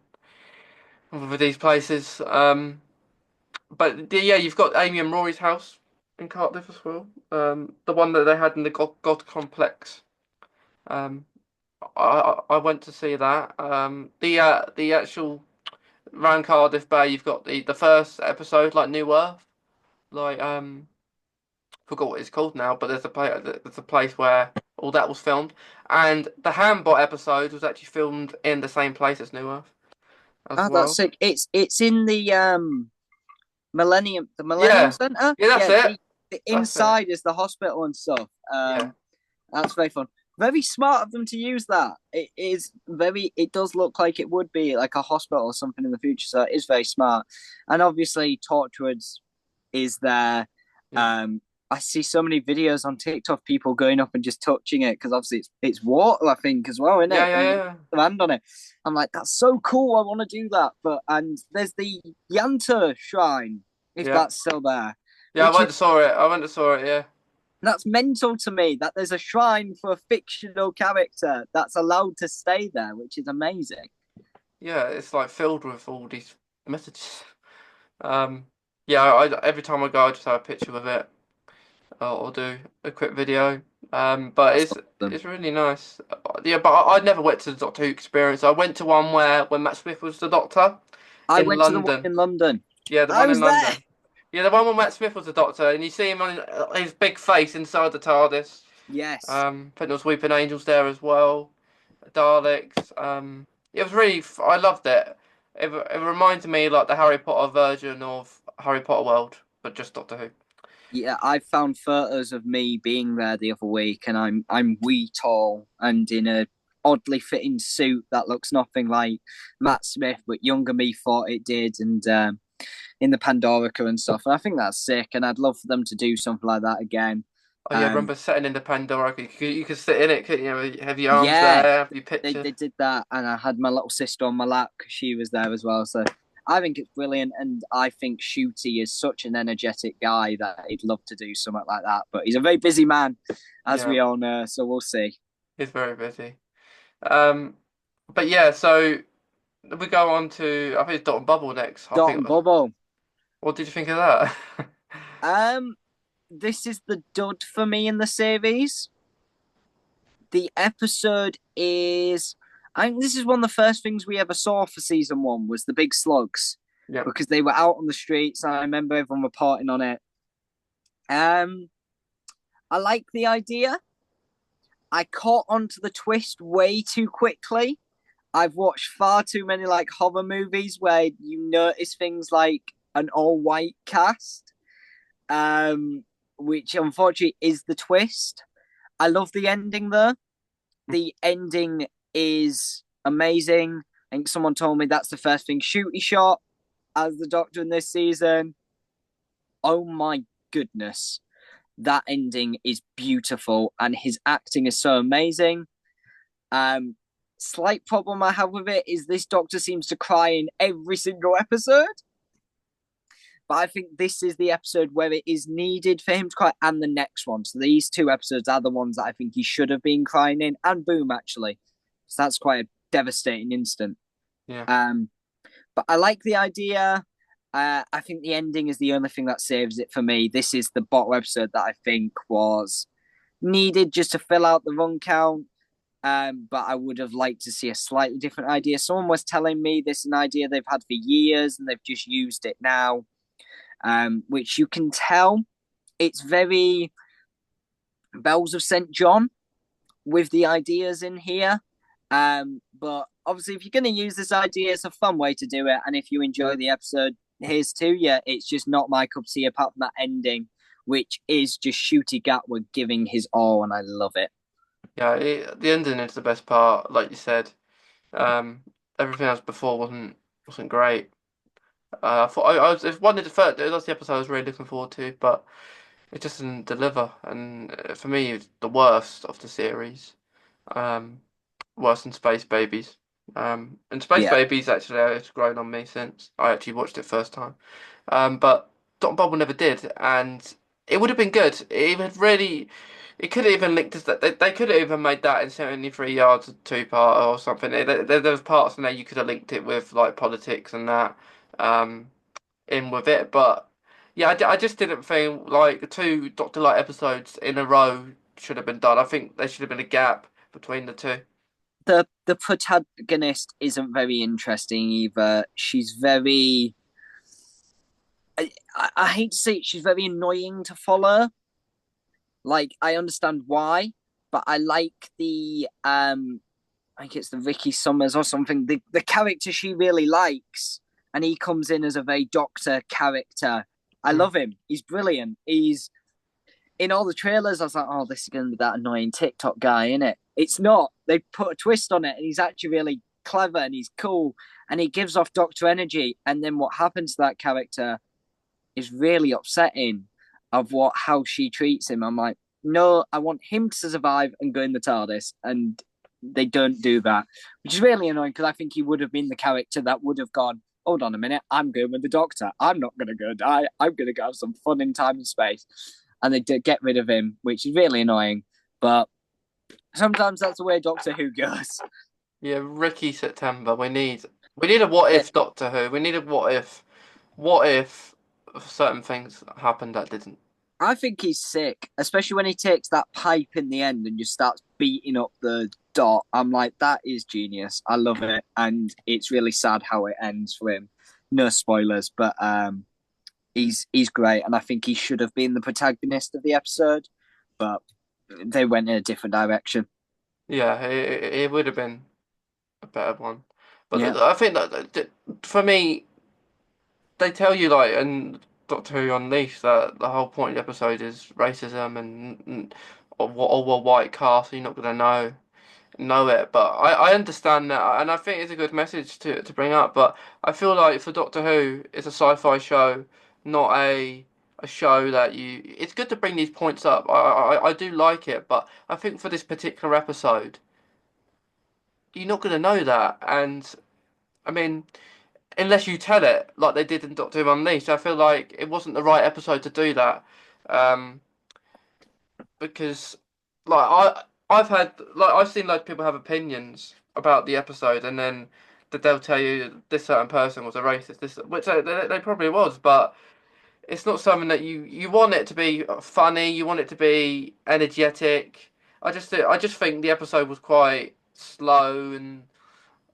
[SPEAKER 1] with these places. But yeah, you've got Amy and Rory's house in Cardiff as well. The one that they had in the God Complex. Um, I went to see that. The actual around Cardiff Bay, you've got the first episode, like New Earth, like forgot what it's called now, but there's a place where all that was filmed, and the Hambot episode was actually filmed in the same place as New Earth as
[SPEAKER 2] Oh, that's
[SPEAKER 1] well.
[SPEAKER 2] sick. It's in the Millennium
[SPEAKER 1] Yeah,
[SPEAKER 2] Center.
[SPEAKER 1] yeah, that's
[SPEAKER 2] Yeah,
[SPEAKER 1] it.
[SPEAKER 2] the
[SPEAKER 1] That's it.
[SPEAKER 2] inside is the hospital and stuff.
[SPEAKER 1] Yeah.
[SPEAKER 2] That's very fun. Very smart of them to use that. It is very. It does look like it would be like a hospital or something in the future. So it is very smart. And obviously, Torchwood is there.
[SPEAKER 1] Yeah.
[SPEAKER 2] Um, I see so many videos on TikTok people going up and just touching it because obviously it's water, I think, as well, isn't
[SPEAKER 1] Yeah,
[SPEAKER 2] it?
[SPEAKER 1] yeah,
[SPEAKER 2] And you
[SPEAKER 1] yeah,
[SPEAKER 2] put your hand on it. I'm like, that's so cool. I want to do that. And there's the Yanta shrine, if
[SPEAKER 1] yeah.
[SPEAKER 2] that's still there,
[SPEAKER 1] Yeah, I
[SPEAKER 2] which
[SPEAKER 1] went
[SPEAKER 2] is
[SPEAKER 1] and saw it. I went and saw it. Yeah,
[SPEAKER 2] that's mental to me that there's a shrine for a fictional character that's allowed to stay there, which is amazing.
[SPEAKER 1] yeah. It's like filled with all these messages. Um, yeah. Every time I go, I just have a picture of it or do a quick video. But
[SPEAKER 2] That's
[SPEAKER 1] it's
[SPEAKER 2] awesome.
[SPEAKER 1] it's really nice. Yeah, but I never went to the Doctor Who experience. I went to one where when Matt Smith was the Doctor
[SPEAKER 2] I
[SPEAKER 1] in
[SPEAKER 2] went to the one
[SPEAKER 1] London.
[SPEAKER 2] in London.
[SPEAKER 1] Yeah, the
[SPEAKER 2] I
[SPEAKER 1] one in
[SPEAKER 2] was there.
[SPEAKER 1] London. Yeah, the one when Matt Smith was the Doctor, and you see him on his big face inside the TARDIS.
[SPEAKER 2] Yes.
[SPEAKER 1] I think there was Weeping Angels there as well, Daleks. It was really, I loved it. It reminded me like the Harry Potter version of Harry Potter World, but just Doctor Who.
[SPEAKER 2] Yeah, I found photos of me being there the other week, and I'm wee tall and in a oddly fitting suit that looks nothing like Matt Smith, but younger me thought it did, and in the Pandorica and stuff. And I think that's sick, and I'd love for them to do something like that again.
[SPEAKER 1] Oh yeah,
[SPEAKER 2] Um,
[SPEAKER 1] remember sitting in the Pandora? You could sit in it, couldn't you? Have your arms
[SPEAKER 2] yeah,
[SPEAKER 1] there, have your
[SPEAKER 2] they
[SPEAKER 1] picture.
[SPEAKER 2] did that, and I had my little sister on my lap because she was there as well. So I think it's brilliant, and I think Shooty is such an energetic guy that he'd love to do something like that. But he's a very busy man, as
[SPEAKER 1] Yeah,
[SPEAKER 2] we all know. So we'll see.
[SPEAKER 1] he's very busy. Um, but yeah, so we go on to I think it's Dot and Bubble next. I
[SPEAKER 2] Dot
[SPEAKER 1] think.
[SPEAKER 2] and Bubble.
[SPEAKER 1] What did you think of that?
[SPEAKER 2] Um, this is the dud for me in the series. The episode is. I think this is one of the first things we ever saw for season 1 was the big slugs
[SPEAKER 1] Yeah.
[SPEAKER 2] because they were out on the streets. And I remember everyone reporting on it. Um, I like the idea. I caught onto the twist way too quickly. I've watched far too many like horror movies where you notice things like an all-white cast, which unfortunately is the twist. I love the ending though. The ending is amazing. I think someone told me that's the first thing Shooty shot as the Doctor in this season. Oh my goodness. That ending is beautiful and his acting is so amazing. Um, Slight problem I have with it is this Doctor seems to cry in every single episode. But I think this is the episode where it is needed for him to cry, and the next one. So these two episodes are the ones that I think he should have been crying in, and Boom actually. So that's quite a devastating instant.
[SPEAKER 1] Yeah.
[SPEAKER 2] Um, but I like the idea. I think the ending is the only thing that saves it for me. This is the bottle episode that I think was needed just to fill out the run count. But I would have liked to see a slightly different idea. Someone was telling me this is an idea they've had for years and they've just used it now, which you can tell it's very Bells of St. John with the ideas in here. But obviously, if you're going to use this idea, it's a fun way to do it. And if you enjoy the episode, here's to you. It's just not my cup of tea apart from that ending, which is just Shooty Gatwood giving his all, and I love it.
[SPEAKER 1] Yeah, the ending is the best part, like you said. Um, Everything else before wasn't great. I thought I was if one of the first that's the episode I was really looking forward to, but it just didn't deliver. And for me, it's the worst of the series. Um, Worse than Space Babies. And Space
[SPEAKER 2] Yeah.
[SPEAKER 1] Babies actually it's grown on me since I actually watched it first time. But Dot Bubble never did, and it would have been good. It could have even linked us that they could have even made that in 73 yards a two-part or something. There was parts in there you could have linked it with like politics and that um, in with it, but yeah, I just didn't think like two Doctor Light episodes in a row should have been done. I think there should have been a gap between the two.
[SPEAKER 2] The protagonist isn't very interesting either. She's very I hate to say it, she's very annoying to follow. Like I understand why, but I like the I think it's the Ricky Summers or something. The character she really likes, and he comes in as a very Doctor character. I
[SPEAKER 1] Mm.
[SPEAKER 2] love him. He's brilliant. He's in all the trailers. I was like, oh, this is going to be that annoying TikTok guy, isn't it? It's not. They put a twist on it, and he's actually really clever and he's cool, and he gives off Doctor energy. And then what happens to that character is really upsetting. Of what how she treats him. I'm like, no, I want him to survive and go in the TARDIS, and they don't do that, which is really annoying because I think he would have been the character that would have gone, hold on a minute, I'm going with the Doctor. I'm not going to go die. I'm going to go have some fun in time and space. And they did get rid of him, which is really annoying. But sometimes that's the way Doctor Who goes.
[SPEAKER 1] Yeah, Ricky September. We need a what
[SPEAKER 2] Yeah,
[SPEAKER 1] if Doctor Who. We need a what if certain things happened that didn't.
[SPEAKER 2] I think he's sick, especially when he takes that pipe in the end and just starts beating up the dot. I'm like, that is genius. I love it, and it's really sad how it ends for him. No spoilers, but he's great, and I think he should have been the protagonist of the episode, but they went in a different direction.
[SPEAKER 1] Yeah, it would have been a better one. But
[SPEAKER 2] Yeah,
[SPEAKER 1] I think that for me, they tell you like in Doctor Who Unleashed that the whole point of the episode is racism and or white cast. You're not gonna know it, but I understand that, and I think it's a good message to bring up. But I feel like for Doctor Who, it's a sci-fi show, not a show that you. It's good to bring these points up. I do like it, but I think for this particular episode, you're not gonna know that, and I mean, unless you tell it like they did in Doctor Who Unleashed, I feel like it wasn't the right episode to do that. Um, because like I've seen loads of people have opinions about the episode, and then that they'll tell you this certain person was a racist, this which they probably was, but it's not something that you want it to be funny, you want it to be energetic. I just think the episode was quite slow and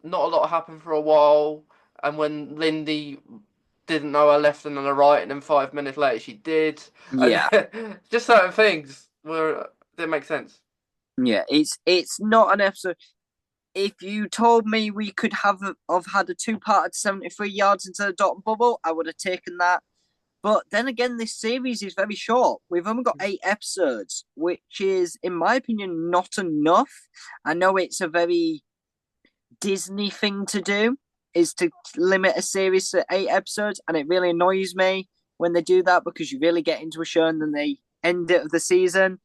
[SPEAKER 1] not a lot happened for a while, and when Lindy didn't know her left and her right, and then 5 minutes later she did. And
[SPEAKER 2] yeah,
[SPEAKER 1] just certain things were didn't make sense.
[SPEAKER 2] yeah. It's not an episode. If you told me we could have had a two-part at 73 yards into the dot and bubble, I would have taken that. But then again, this series is very short. We've only got 8 episodes, which is, in my opinion, not enough. I know it's a very Disney thing to do is to limit a series to 8 episodes, and it really annoys me when they do that because you really get into a show and then they end it of the season.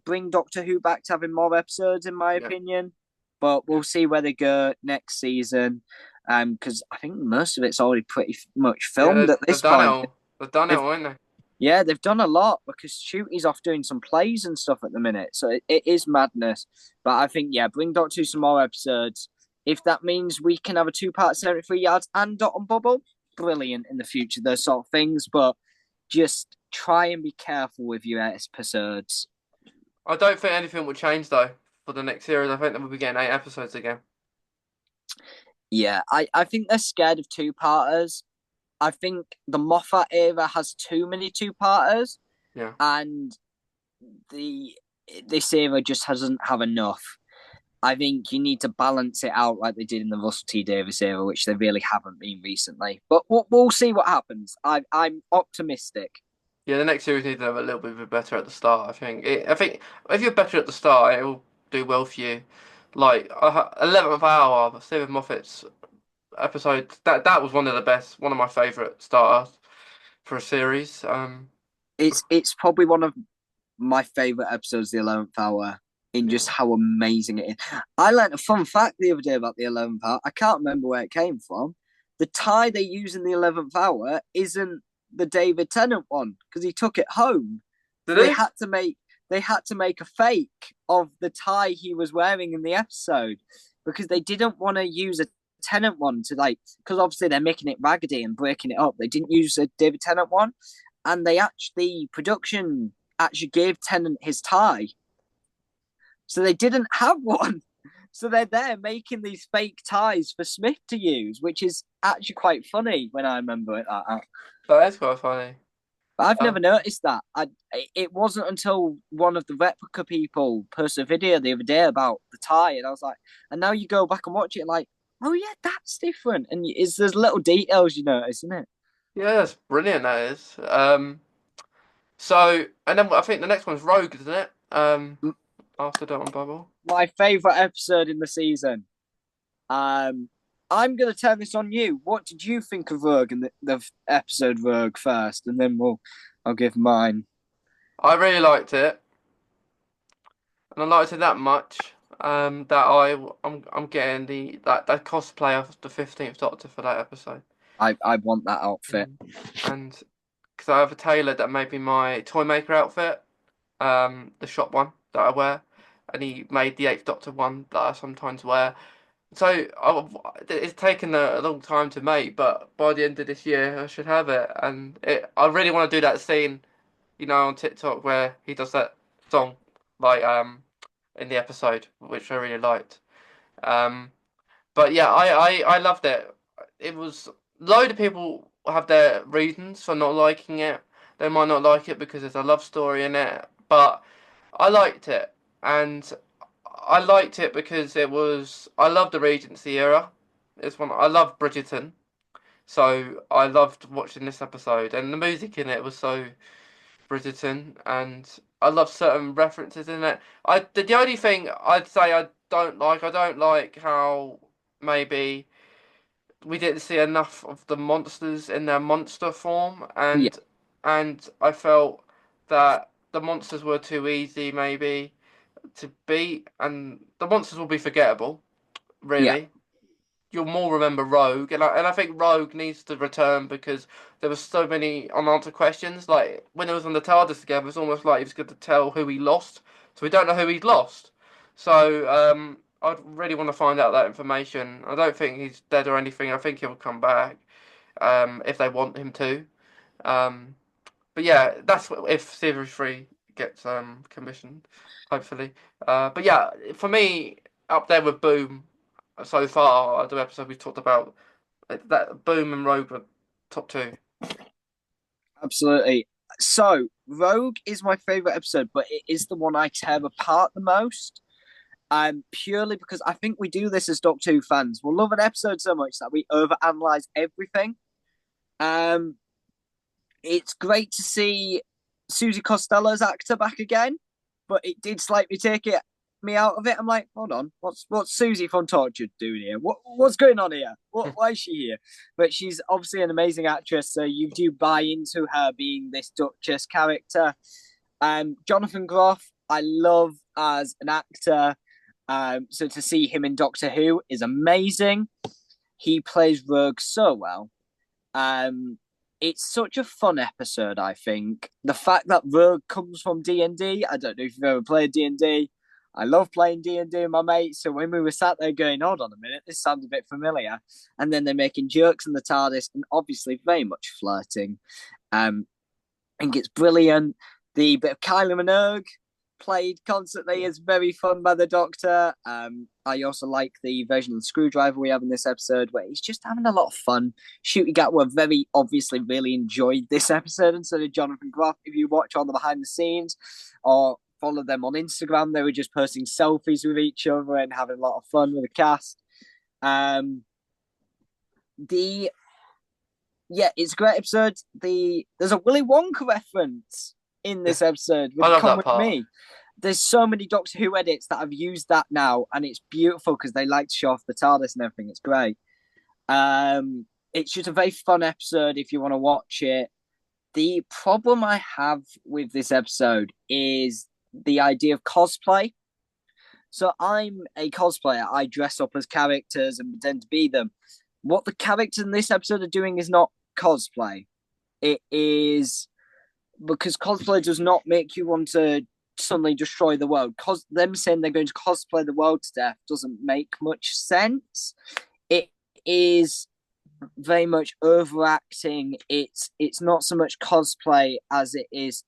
[SPEAKER 2] Bring Doctor Who back to having more episodes, in my
[SPEAKER 1] Yeah,
[SPEAKER 2] opinion. But we'll see where they go next season. Because I think most of it's already pretty much
[SPEAKER 1] yeah,
[SPEAKER 2] filmed at
[SPEAKER 1] they've
[SPEAKER 2] this
[SPEAKER 1] done it
[SPEAKER 2] point.
[SPEAKER 1] all. They've done it
[SPEAKER 2] They've
[SPEAKER 1] all, haven't they?
[SPEAKER 2] Yeah, they've done a lot because Shooty's off doing some plays and stuff at the minute. So it is madness. But I think, yeah, bring Doctor Who some more episodes. If that means we can have a 2-part 73 yards and Dot and Bubble, brilliant in the future, those sort of things. But just try and be careful with your episodes.
[SPEAKER 1] I don't think anything will change though for the next series. I think that we'll be getting 8 episodes again.
[SPEAKER 2] Yeah, I think they're scared of two-parters. I think the Moffat era has too many two-parters,
[SPEAKER 1] Yeah.
[SPEAKER 2] and the this era just doesn't have enough. I think you need to balance it out like they did in the Russell T Davies era, which they really haven't been recently. But we'll see what happens. I'm optimistic.
[SPEAKER 1] Yeah, the next series needs to have a little bit better at the start. I think if you're better at the start, it will do well for you. Like 11th Hour, Stephen Moffat's episode. That was one of the best, one of my favourite starters for a series.
[SPEAKER 2] It's probably one of my favorite episodes, the 11th hour, in just
[SPEAKER 1] Yeah.
[SPEAKER 2] how amazing it is. I learned a fun fact the other day about the 11th hour. I can't remember where it came from. The tie they use in the 11th hour isn't the David Tennant one because he took it home.
[SPEAKER 1] Did
[SPEAKER 2] So they
[SPEAKER 1] he?
[SPEAKER 2] had to make a fake of the tie he was wearing in the episode because they didn't want to use a Tennant one to because obviously they're making it raggedy and breaking it up. They didn't use a David Tennant one, and the production actually gave Tennant his tie, so they didn't have one. So they're there making these fake ties for Smith to use, which is actually quite funny when I remember it like that.
[SPEAKER 1] That is quite funny.
[SPEAKER 2] But I've never
[SPEAKER 1] Um,
[SPEAKER 2] noticed that. It wasn't until one of the replica people posted a video the other day about the tie, and I was like, and now you go back and watch it, like, oh yeah, that's different. And there's little details you notice, isn't it?
[SPEAKER 1] yeah, that's brilliant. That is. So and then I think the next one's Rogue, isn't it? After Dot and Bubble.
[SPEAKER 2] My favorite episode in the season. Um, I'm gonna turn this on you. What did you think of Rogue and the episode Rogue first, and then I'll give mine.
[SPEAKER 1] I really liked it, and I liked it that much. That I'm getting that cosplay of the 15th Doctor for that episode.
[SPEAKER 2] I want that outfit.
[SPEAKER 1] And because I have a tailor that made me my toy maker outfit, the shop one that I wear, and he made the Eighth Doctor one that I sometimes wear. So it's taken a long time to make, but by the end of this year I should have it. And I really want to do that scene, on TikTok where he does that song, like in the episode, which I really liked. Um, but yeah, I loved it. It was load of people have their reasons for not liking it. They might not like it because there's a love story in it, but I liked it, and I liked it because I loved the Regency era. It's one I loved Bridgerton, so I loved watching this episode, and the music in it was so Bridgerton, and I love certain references in it. The only thing I'd say I don't like how maybe we didn't see enough of the monsters in their monster form,
[SPEAKER 2] Yeah,
[SPEAKER 1] and I felt that the monsters were too easy maybe to beat, and the monsters will be forgettable,
[SPEAKER 2] yeah,
[SPEAKER 1] really. You'll more remember Rogue, and I think Rogue needs to return because there were so many unanswered questions. Like when it was on the TARDIS together, it's almost like he was going to tell who he lost, so we don't know who he's lost. So I'd really want to find out that information. I don't think he's dead or anything. I think he'll come back if they want him to. Um, but yeah, that's if Series 3 gets commissioned, hopefully. But yeah, for me, up there with Boom so far, the episode we talked about, that Boom and Rogue were top two.
[SPEAKER 2] absolutely. So Rogue is my favorite episode, but it is the one I tear apart the most. Purely because I think we do this as Doctor Who fans. We'll love an episode so much that we overanalyze everything. Um, it's great to see Susie Costello's actor back again, but it did slightly take it me out of it. I'm like, hold on, what's Susie from Tortured doing here? What's going on here? Why is she here? But she's obviously an amazing actress, so you do buy into her being this Duchess character. Jonathan Groff, I love as an actor. So to see him in Doctor Who is amazing. He plays Rogue so well. Um, it's such a fun episode. I think the fact that Rogue comes from D&D. I don't know if you've ever played D&D. I love playing D&D with my mates. So when we were sat there going, hold on a minute, this sounds a bit familiar, and then they're making jokes in the TARDIS and obviously very much flirting. I think it's brilliant. The bit of Kylie Minogue played constantly is very fun by the Doctor. I also like the version of the screwdriver we have in this episode where he's just having a lot of fun. Shooty Gatwa very obviously really enjoyed this episode, and so did Jonathan Groff. If you watch all the behind the scenes or follow them on Instagram, they were just posting selfies with each other and having a lot of fun with the cast. The Yeah, it's a great episode. There's a Willy Wonka reference in this episode
[SPEAKER 1] I
[SPEAKER 2] with
[SPEAKER 1] love
[SPEAKER 2] Come
[SPEAKER 1] that
[SPEAKER 2] With
[SPEAKER 1] part.
[SPEAKER 2] Me. There's so many Doctor Who edits that have used that now, and it's beautiful because they like to show off the TARDIS and everything. It's great. It's just a very fun episode if you want to watch it. The problem I have with this episode is the idea of cosplay. So I'm a cosplayer. I dress up as characters and pretend to be them. What the characters in this episode are doing is not cosplay. It is because cosplay does not make you want to suddenly destroy the world. Cos them saying they're going to cosplay the world to death doesn't make much sense. It is very much overacting. It's not so much cosplay as it is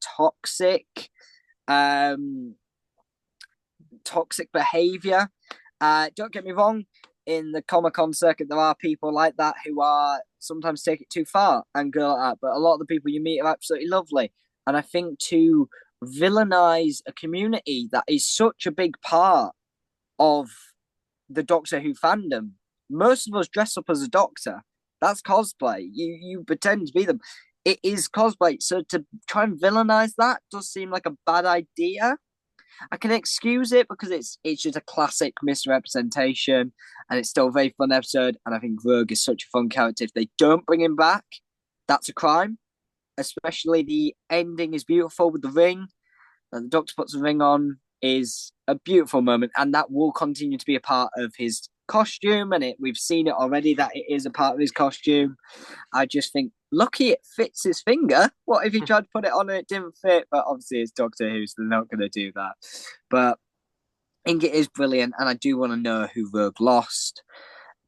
[SPEAKER 2] um, toxic behavior. Don't get me wrong. In the Comic Con circuit, there are people like that who are sometimes take it too far and go like that. But a lot of the people you meet are absolutely lovely. And I think to villainize a community that is such a big part of the Doctor Who fandom, most of us dress up as a doctor. That's cosplay. You pretend to be them. It is cosplay. So to try and villainize that does seem like a bad idea. I can excuse it because it's just a classic misrepresentation, and it's still a very fun episode. And I think Rogue is such a fun character. If they don't bring him back, that's a crime. Especially the ending is beautiful with the ring. The Doctor puts the ring on is a beautiful moment, and that will continue to be a part of his costume. And we've seen it already that it is a part of his costume. I just think, lucky it fits his finger. What if he tried to put it on and it didn't fit? But obviously, it's Doctor Who, so they're not going to do that. But I think it is brilliant, and I do want to know who Rogue lost.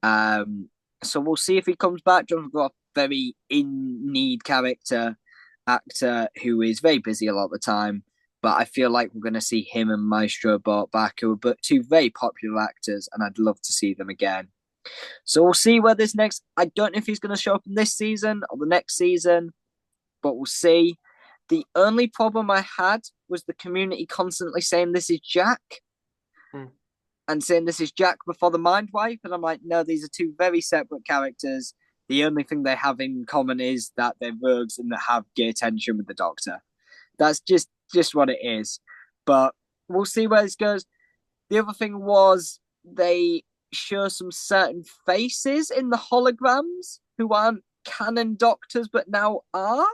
[SPEAKER 2] So we'll see if he comes back. Jonathan Groff, very in need actor who is very busy a lot of the time. But I feel like we're going to see him and Maestro brought back, who are two very popular actors, and I'd love to see them again. So we'll see where this next. I don't know if he's going to show up in this season or the next season, but we'll see. The only problem I had was the community constantly saying this is Jack
[SPEAKER 1] Hmm.
[SPEAKER 2] and saying this is Jack before the Mind Wipe. And I'm like, no, these are two very separate characters. The only thing they have in common is that they're rogues and that have gay tension with the Doctor. That's just what it is. But we'll see where this goes. The other thing was they show some certain faces in the holograms who aren't canon doctors but now are.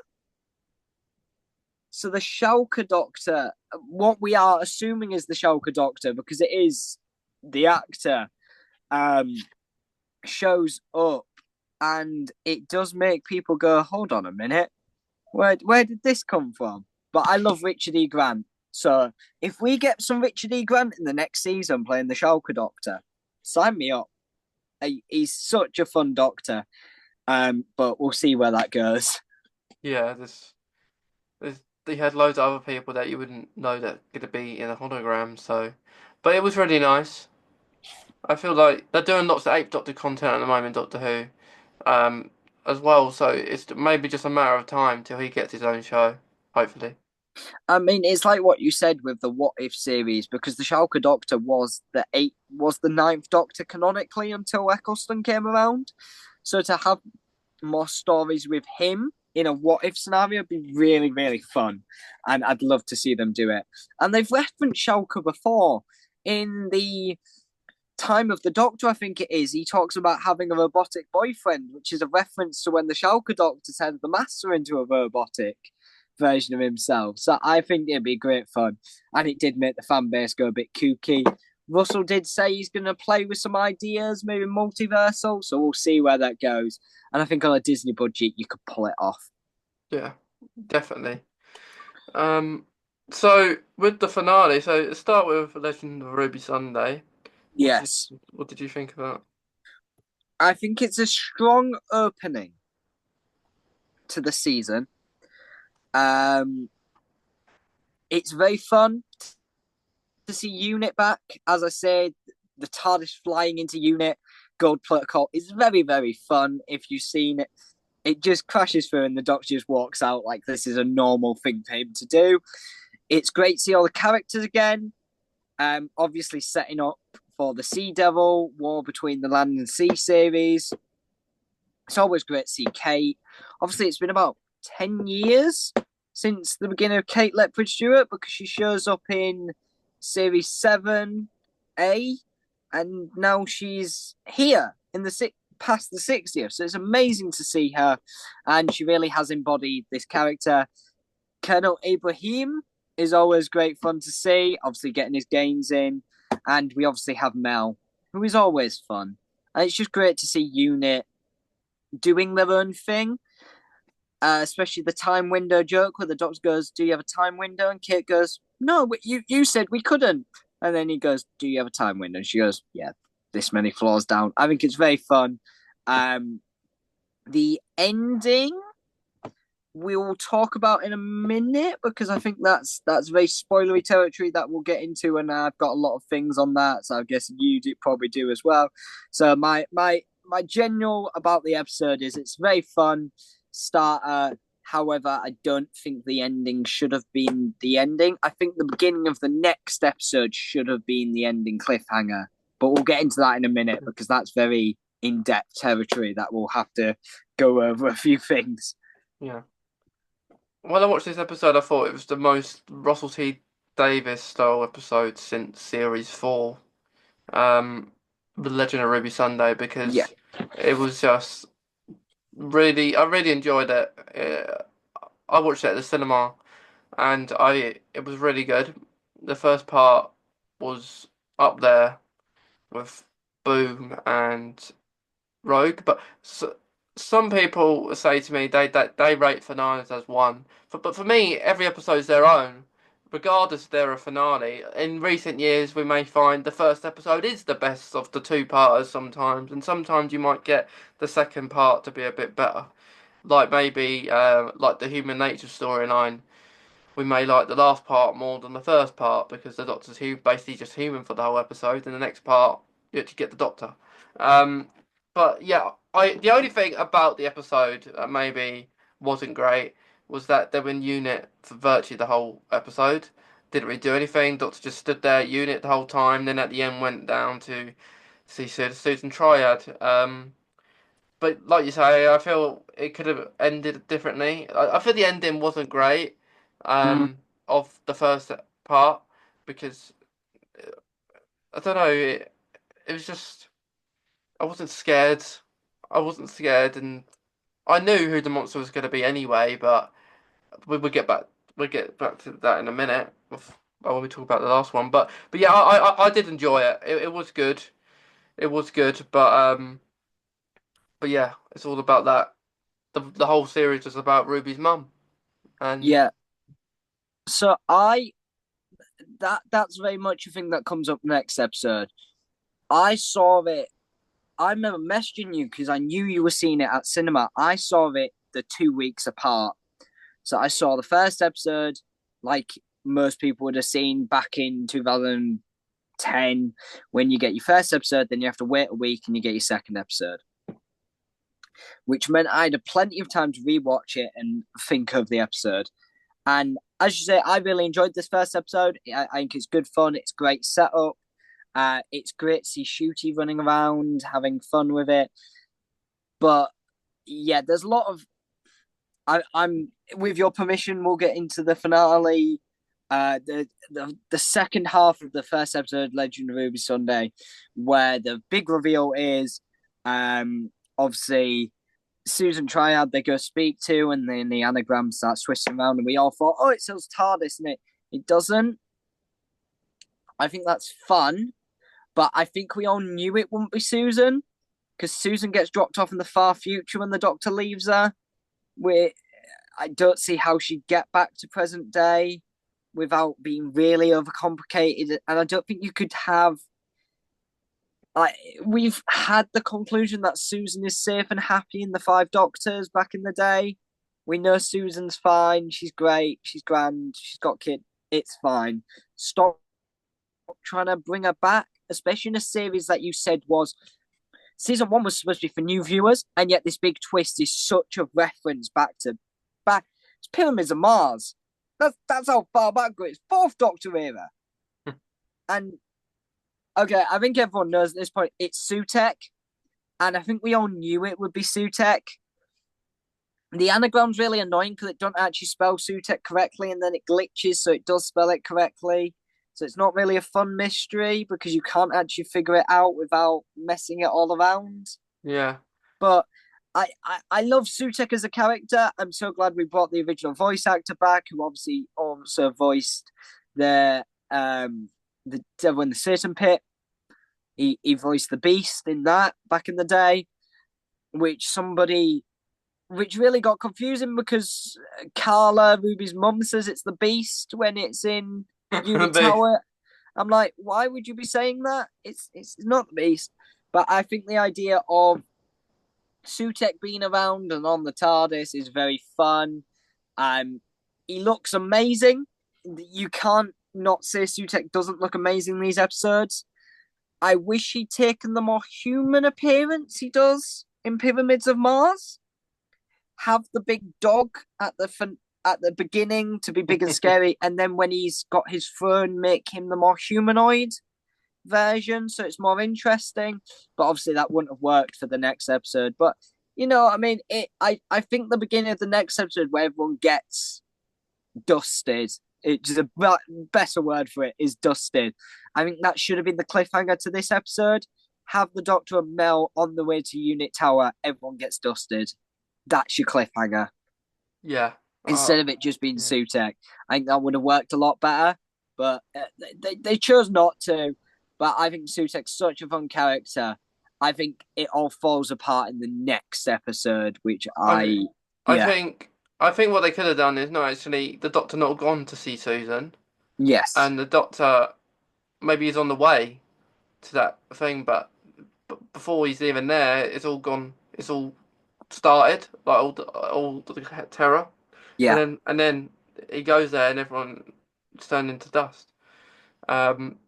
[SPEAKER 2] So the Schalke Doctor, what we are assuming is the Schalke Doctor, because it is the actor, shows up, and it does make people go, hold on a minute, where did this come from? But I love Richard E. Grant. So if we get some Richard E. Grant in the next season playing the Schalke Doctor, sign me up. He's such a fun Doctor. But we'll see where that goes.
[SPEAKER 1] Yeah, they had loads of other people that you wouldn't know that going to be in a hologram. So, but it was really nice. I feel like they're doing lots of Eighth Doctor content at the moment, Doctor Who, as well. So it's maybe just a matter of time till he gets his own show. Hopefully.
[SPEAKER 2] I mean, it's like what you said with the What If series, because the Schalke Doctor was the ninth Doctor canonically until Eccleston came around. So to have more stories with him in a What If scenario would be really, really fun, and I'd love to see them do it. And they've referenced Schalke before in the Time of the Doctor, I think it is, he talks about having a robotic boyfriend, which is a reference to when the Schalke Doctor turned the Master into a robotic version of himself. So I think it'd be great fun. And it did make the fan base go a bit kooky. Russell did say he's going to play with some ideas, maybe multiversal, so we'll see where that goes. And I think on a Disney budget, you could pull it off.
[SPEAKER 1] Yeah, definitely. Um, so with the finale, so start with Legend of Ruby Sunday.
[SPEAKER 2] Yes.
[SPEAKER 1] What did you think of that?
[SPEAKER 2] I think it's a strong opening to the season. Um, it's very fun to see Unit back. As I said, the TARDIS flying into Unit, Gold Protocol is very, very fun. If you've seen it, it just crashes through and the Doctor just walks out like this is a normal thing for him to do. It's great to see all the characters again. Obviously setting up for the Sea Devil, War Between the Land and Sea series. It's always great to see Kate. Obviously, it's been about 10 years since the beginning of Kate Lethbridge Stewart because she shows up in Series 7A and now she's here in the past the 60th. So it's amazing to see her and she really has embodied this character. Colonel Ibrahim is always great fun to see, obviously getting his gains in. And we obviously have Mel, who is always fun. And it's just great to see Unit doing their own thing, especially the time window joke where the Doctor goes, "Do you have a time window?" And Kate goes, "No, you said we couldn't." And then he goes, "Do you have a time window?" And she goes, "Yeah, this many floors down." I think it's very fun. The ending we'll talk about in a minute because I think that's very spoilery territory that we'll get into, and I've got a lot of things on that, so I guess you probably do as well. So my general about the episode is it's very fun starter. However, I don't think the ending should have been the ending. I think the beginning of the next episode should have been the ending cliffhanger, but we'll get into that in a minute because that's very in-depth territory that we'll have to go over a few things.
[SPEAKER 1] Yeah. When I watched this episode, I thought it was the most Russell T Davies style episode since series 4, um, The Legend of Ruby Sunday,
[SPEAKER 2] Yeah.
[SPEAKER 1] because it was just really, I really enjoyed it. I watched it at the cinema, and it was really good. The first part was up there with Boom and Rogue, but some people say to me they rate finales as one. But for me, every episode's their own, regardless if they're a finale. In recent years, we may find the first episode is the best of the two-parters sometimes, and sometimes you might get the second part to be a bit better. Like maybe like the human nature storyline, we may like the last part more than the first part because the Doctor's basically just human for the whole episode, and the next part you actually get the Doctor. Um, but yeah, the only thing about the episode that maybe wasn't great was that they were in unit for virtually the whole episode. Didn't really do anything. Doctor just stood there unit the whole time. Then at the end went down to see Susan Triad. But like you say, I feel it could have ended differently. I feel the ending wasn't great,
[SPEAKER 2] Mm.
[SPEAKER 1] of the first part because I don't know. It was just I wasn't scared. I wasn't scared, and I knew who the monster was going to be anyway. But we get back to that in a minute when we talk about the last one. But yeah, I did enjoy it. It was good. It was good. But yeah, it's all about that. The whole series is about Ruby's mum, and
[SPEAKER 2] Yeah. So that's very much a thing that comes up next episode. I saw it. I remember messaging you because I knew you were seeing it at cinema. I saw it the 2 weeks apart. So I saw the first episode, like most people would have seen back in 2010. When you get your first episode, then you have to wait a week and you get your second episode, which meant I had plenty of time to rewatch it and think of the episode. And as you say, I really enjoyed this first episode. I think it's good fun. It's great setup. It's great to see Shooty running around, having fun with it. But yeah, there's a lot of. I'm with your permission. We'll get into the finale The second half of the first episode, Legend of Ruby Sunday, where the big reveal is, obviously Susan Triad they go speak to, and then the anagram starts twisting around, and we all thought, oh, it says TARDIS, and it doesn't. I think that's fun, but I think we all knew it wouldn't be Susan because Susan gets dropped off in the far future when the Doctor leaves her. We I don't see how she'd get back to present day without being really overcomplicated. And I don't think you could have like we've had the conclusion that Susan is safe and happy in the Five Doctors back in the day. We know Susan's fine, she's great, she's grand, she's got kid, it's fine. Stop trying to bring her back, especially in a series that you said was season one was supposed to be for new viewers, and yet this big twist is such a reference back. It's Pyramids of Mars. That's how far back it is. Fourth Doctor era. And okay, I think everyone knows at this point it's Sutek, and I think we all knew it would be Sutek. The anagram's really annoying because it don't actually spell Sutek correctly, and then it glitches so it does spell it correctly. So it's not really a fun mystery because you can't actually figure it out without messing it all around.
[SPEAKER 1] Yeah.
[SPEAKER 2] But I love Sutek as a character. I'm so glad we brought the original voice actor back, who obviously also voiced the Devil in the Satan Pit. He voiced the Beast in that back in the day, which really got confusing because Carla, Ruby's mum, says it's the Beast when it's in Unit Tower. I'm like, why would you be saying that? It's not the Beast. But I think the idea of Sutek being around and on the TARDIS is very fun. He looks amazing. You can't not say Sutek doesn't look amazing in these episodes. I wish he'd taken the more human appearance he does in Pyramids of Mars. Have the big dog at the beginning to be big and scary, and then when he's got his throne, make him the more humanoid version, so it's more interesting. But obviously, that wouldn't have worked for the next episode. But I mean, I think the beginning of the next episode where everyone gets dusted. It's a better word for it is dusted. I think that should have been the cliffhanger to this episode. Have the Doctor and Mel on the way to Unit Tower. Everyone gets dusted. That's your cliffhanger.
[SPEAKER 1] Yeah.
[SPEAKER 2] Instead of it just being
[SPEAKER 1] Yeah.
[SPEAKER 2] Sutek. I think that would have worked a lot better. But they chose not to. But I think Sutek's such a fun character. I think it all falls apart in the next episode, which
[SPEAKER 1] I
[SPEAKER 2] yeah.
[SPEAKER 1] I think what they could have done is not actually the Doctor not gone to see Susan,
[SPEAKER 2] Yes.
[SPEAKER 1] and the Doctor maybe is on the way to that thing, but before he's even there, it's all gone. It's all started, like all the terror,
[SPEAKER 2] Yeah.
[SPEAKER 1] and then he goes there and everyone's turned into dust. Um,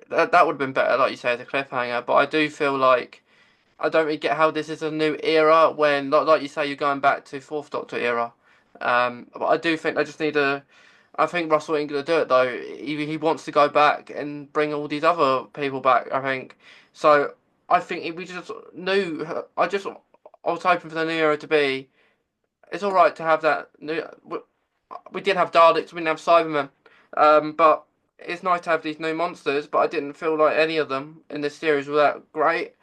[SPEAKER 1] that would have been better, like you say, as a cliffhanger. But I do feel like I don't really get how this is a new era when, like you say, you're going back to Fourth Doctor era. But I do think they just need a. I think Russell ain't gonna do it though. He wants to go back and bring all these other people back. I think so. I think we just knew. I was hoping for the new era to be. It's all right to have that new. We did have Daleks. We didn't have Cybermen. But it's nice to have these new monsters. But I didn't feel like any of them in this series were that great.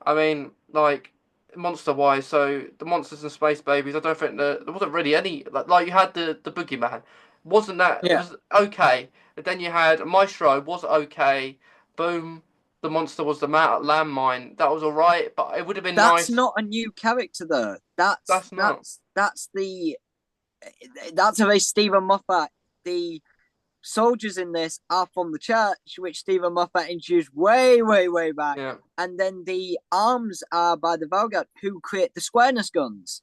[SPEAKER 1] I mean, like monster wise, so the monsters and space babies. I don't think there wasn't really any like you had the boogeyman, wasn't that it
[SPEAKER 2] Yeah.
[SPEAKER 1] was okay. But then you had Maestro was okay. Boom, the monster was the landmine. That was all right, but it would have been
[SPEAKER 2] That's
[SPEAKER 1] nice.
[SPEAKER 2] not a new character though. That's
[SPEAKER 1] That's not.
[SPEAKER 2] that's that's the that's a very Stephen Moffat. The soldiers in this are from the church, which Stephen Moffat introduced way, way, way back.
[SPEAKER 1] Yeah.
[SPEAKER 2] And then the arms are by the Valgard, who create the squareness guns.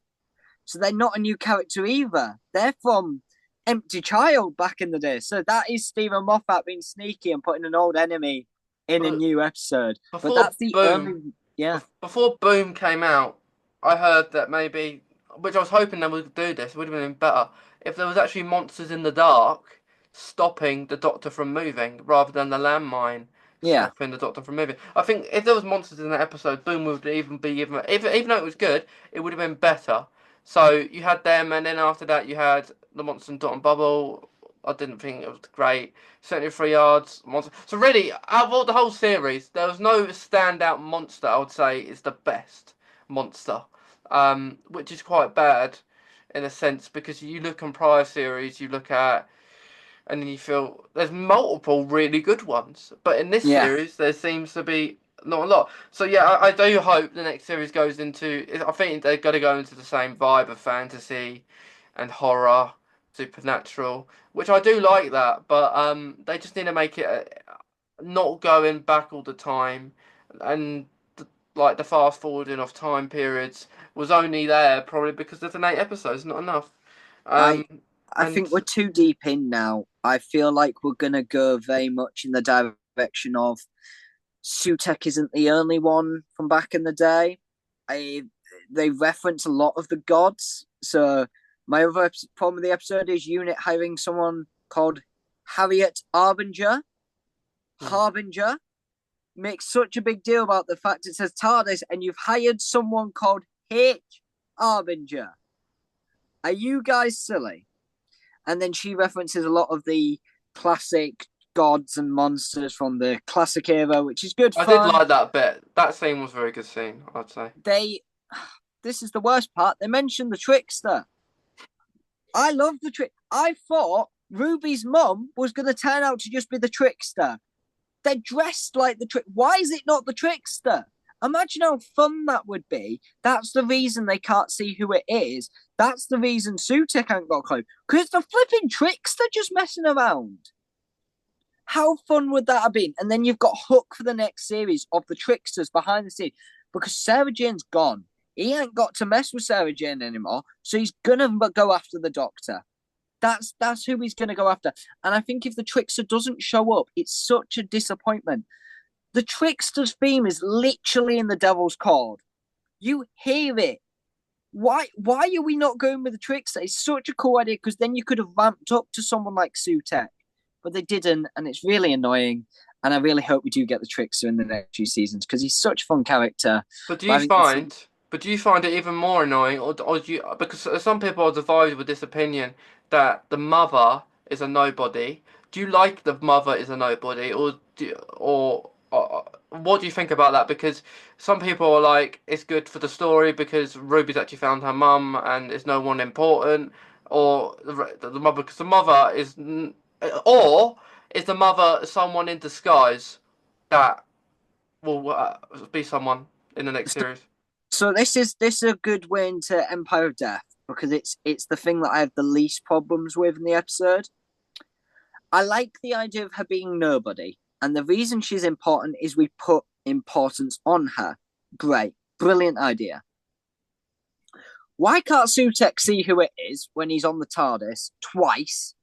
[SPEAKER 2] So they're not a new character either. They're from Empty Child back in the day. So that is Stephen Moffat being sneaky and putting an old enemy in a
[SPEAKER 1] But
[SPEAKER 2] new episode. But
[SPEAKER 1] before
[SPEAKER 2] that's the only,
[SPEAKER 1] Boom,
[SPEAKER 2] yeah,
[SPEAKER 1] before Boom came out, I heard that maybe, which I was hoping they would do this, it would have been better if there was actually monsters in the dark stopping the Doctor from moving, rather than the landmine
[SPEAKER 2] yeah,
[SPEAKER 1] stopping the Doctor from moving. I think if there was monsters in that episode, Boom would even be even though it was good, it would have been better. So you had them, and then after that you had the monster and Dot and Bubble. I didn't think it was great. 73 yards monster. So really, out of all the whole series, there was no standout monster. I would say is the best monster, which is quite bad in a sense because you look on prior series, you look at and then you feel there's multiple really good ones. But in this
[SPEAKER 2] Yeah,
[SPEAKER 1] series, there seems to be not a lot. So yeah, I do hope the next series goes into. I think they're going to go into the same vibe of fantasy and horror, supernatural, which I do like that. But they just need to make it not going back all the time, and like the fast forwarding of time periods was only there probably because there's an 8 episodes, not enough.
[SPEAKER 2] I
[SPEAKER 1] Um,
[SPEAKER 2] I
[SPEAKER 1] and
[SPEAKER 2] think we're too deep in now. I feel like we're gonna go very much in the direction of Sutek isn't the only one from back in the day. I They reference a lot of the gods. So my other problem with the episode is Unit hiring someone called Harriet Harbinger makes such a big deal about the fact it says TARDIS and you've hired someone called H. Harbinger. Are you guys silly? And then she references a lot of the classic gods and monsters from the classic era, which is good
[SPEAKER 1] I did
[SPEAKER 2] fun.
[SPEAKER 1] like that bit. That scene was a very good scene, I'd say.
[SPEAKER 2] They, this is the worst part. They mentioned the trickster. I love the trick. I thought Ruby's mum was going to turn out to just be the trickster. They're dressed like the trick. Why is it not the trickster? Imagine how fun that would be. That's the reason they can't see who it is. That's the reason Sutek ain't got a clue. Because the flipping trickster just messing around. How fun would that have been? And then you've got Hook for the next series of the tricksters behind the scenes because Sarah Jane's gone. He ain't got to mess with Sarah Jane anymore, so he's gonna go after the Doctor. That's who he's gonna go after. And I think if the trickster doesn't show up, it's such a disappointment. The trickster's theme is literally in the Devil's Chord. You hear it. Why are we not going with the trickster? It's such a cool idea because then you could have ramped up to someone like Sutek, but they didn't, and it's really annoying. And I really hope we do get the trickster in the next few seasons because he's such a fun character.
[SPEAKER 1] But do
[SPEAKER 2] But
[SPEAKER 1] you
[SPEAKER 2] I think this,
[SPEAKER 1] find, but do you find it even more annoying, or do you? Because some people are divided with this opinion that the mother is a nobody. Do you like the mother is a nobody, or what do you think about that? Because some people are like it's good for the story because Ruby's actually found her mum and is no one important, or the mother because the mother is, or is the mother someone in disguise that will be someone in the next series.
[SPEAKER 2] so this is a good way into Empire of Death because it's the thing that I have the least problems with in the episode. I like the idea of her being nobody, and the reason she's important is we put importance on her. Great, brilliant idea. Why can't Sutek see who it is when he's on the TARDIS twice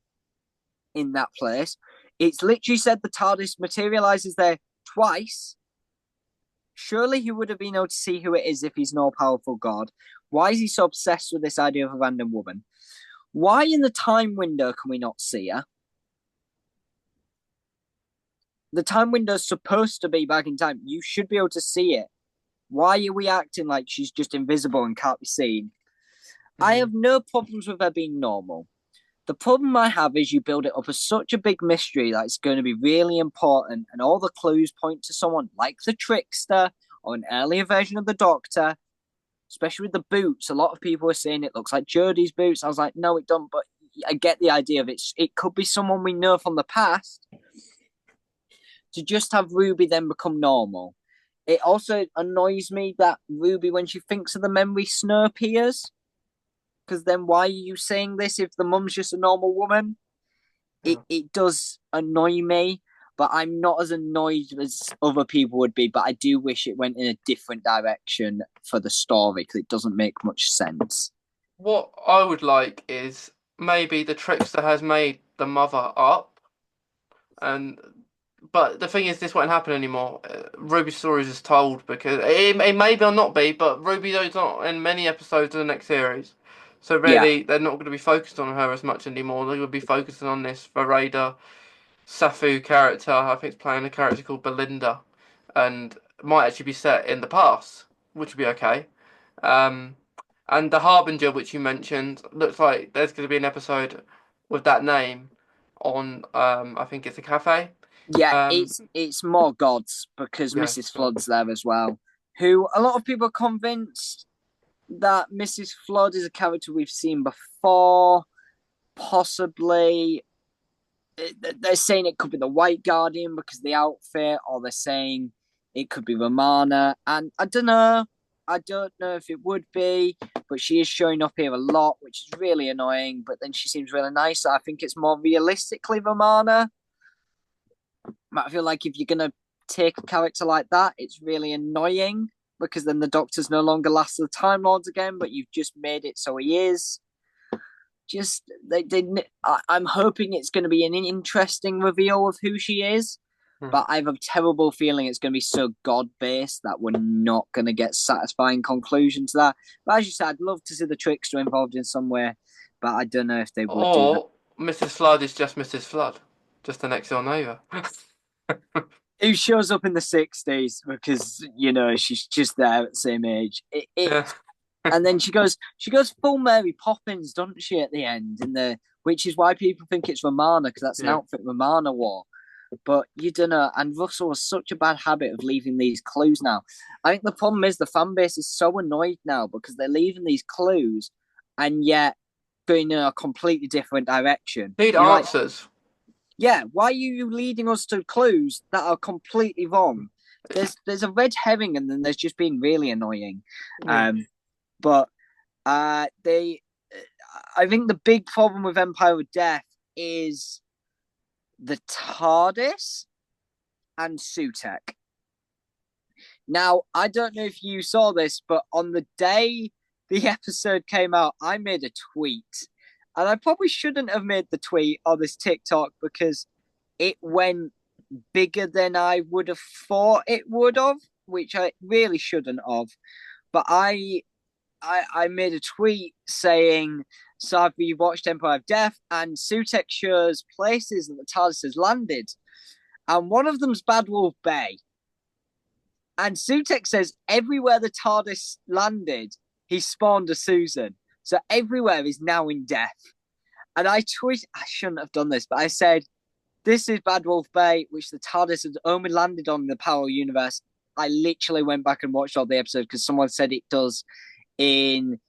[SPEAKER 2] in that place? It's literally said the TARDIS materializes there twice. Surely he would have been able to see who it is if he's no powerful god. Why is he so obsessed with this idea of a random woman? Why in the time window can we not see her? The time window's supposed to be back in time. You should be able to see it. Why are we acting like she's just invisible and can't be seen? I
[SPEAKER 1] Mm-hmm.
[SPEAKER 2] have no problems with her being normal. The problem I have is you build it up as such a big mystery that it's going to be really important, and all the clues point to someone like the trickster or an earlier version of the Doctor, especially with the boots. A lot of people are saying it looks like Jodie's boots. I was like, no, it don't, but I get the idea of it. It could be someone we know from the past. To just have Ruby then become normal. It also annoys me that Ruby, when she thinks of the memory, Snow appears. Because then why are you saying this if the mum's just a normal woman?
[SPEAKER 1] Yeah.
[SPEAKER 2] It does annoy me, but I'm not as annoyed as other people would be. But I do wish it went in a different direction for the story because it doesn't make much sense.
[SPEAKER 1] What I would like is maybe the trickster has made the mother up, and but the thing is, this won't happen anymore. Ruby's stories is told because it may be or not be, but Ruby is not in many episodes of the next series. So
[SPEAKER 2] Yeah,
[SPEAKER 1] really, they're not going to be focused on her as much anymore. They're going to be focusing on this Vereda Safu character. I think it's playing a character called Belinda, and might actually be set in the past, which would be okay. Um, and the Harbinger, which you mentioned, looks like there's going to be an episode with that name. on I think it's a cafe.
[SPEAKER 2] Yeah,
[SPEAKER 1] Um,
[SPEAKER 2] it's more gods because
[SPEAKER 1] yeah.
[SPEAKER 2] Mrs. Flood's there as well. Who a lot of people are convinced that Mrs. Flood is a character we've seen before. Possibly, they're saying it could be the White Guardian because of the outfit, or they're saying it could be Romana. And I don't know. I don't know if it would be, but she is showing up here a lot, which is really annoying. But then she seems really nice. So I think it's more realistically Romana. I feel like if you're gonna take a character like that, it's really annoying because then the Doctor's no longer Last of the Time Lords again, but you've just made it so he is. Just I'm hoping it's going to be an interesting reveal of who she is,
[SPEAKER 1] Hmm.
[SPEAKER 2] but I have a terrible feeling it's going to be so god based that we're not going to get satisfying conclusion to that. But as you said, I'd love to see the Trickster involved in some way, but I don't know if they would do that.
[SPEAKER 1] Or Mrs. Flood is just Mrs. Flood, just the next door neighbour.
[SPEAKER 2] Who shows up in the 60s because she's just there at the same age.
[SPEAKER 1] Yeah.
[SPEAKER 2] And then she goes full Mary Poppins, doesn't she, at the end? Which is why people think it's Romana because that's an
[SPEAKER 1] Yeah.
[SPEAKER 2] outfit Romana wore. But you don't know. And Russell has such a bad habit of leaving these clues now. I think the problem is the fan base is so annoyed now because they're leaving these clues and yet going in a completely different direction.
[SPEAKER 1] Need
[SPEAKER 2] You're like,
[SPEAKER 1] answers.
[SPEAKER 2] yeah, why are you leading us to clues that are completely wrong? There's a red herring and then there's just being really annoying.
[SPEAKER 1] Yeah.
[SPEAKER 2] But they, I think the big problem with Empire of Death is the TARDIS and Sutek. Now, I don't know if you saw this, but on the day the episode came out, I made a tweet. And I probably shouldn't have made the tweet or this TikTok because it went bigger than I would have thought it would have, which I really shouldn't have. But I made a tweet saying, so I've rewatched Empire of Death, and Sutek shows places that the TARDIS has landed. And one of them's Bad Wolf Bay. And Sutek says everywhere the TARDIS landed, he spawned a Susan. So everywhere is now in death. And I shouldn't have done this, but I said, this is Bad Wolf Bay, which the TARDIS has only landed on in the Power Universe. I literally went back and watched all the episodes because someone said it does in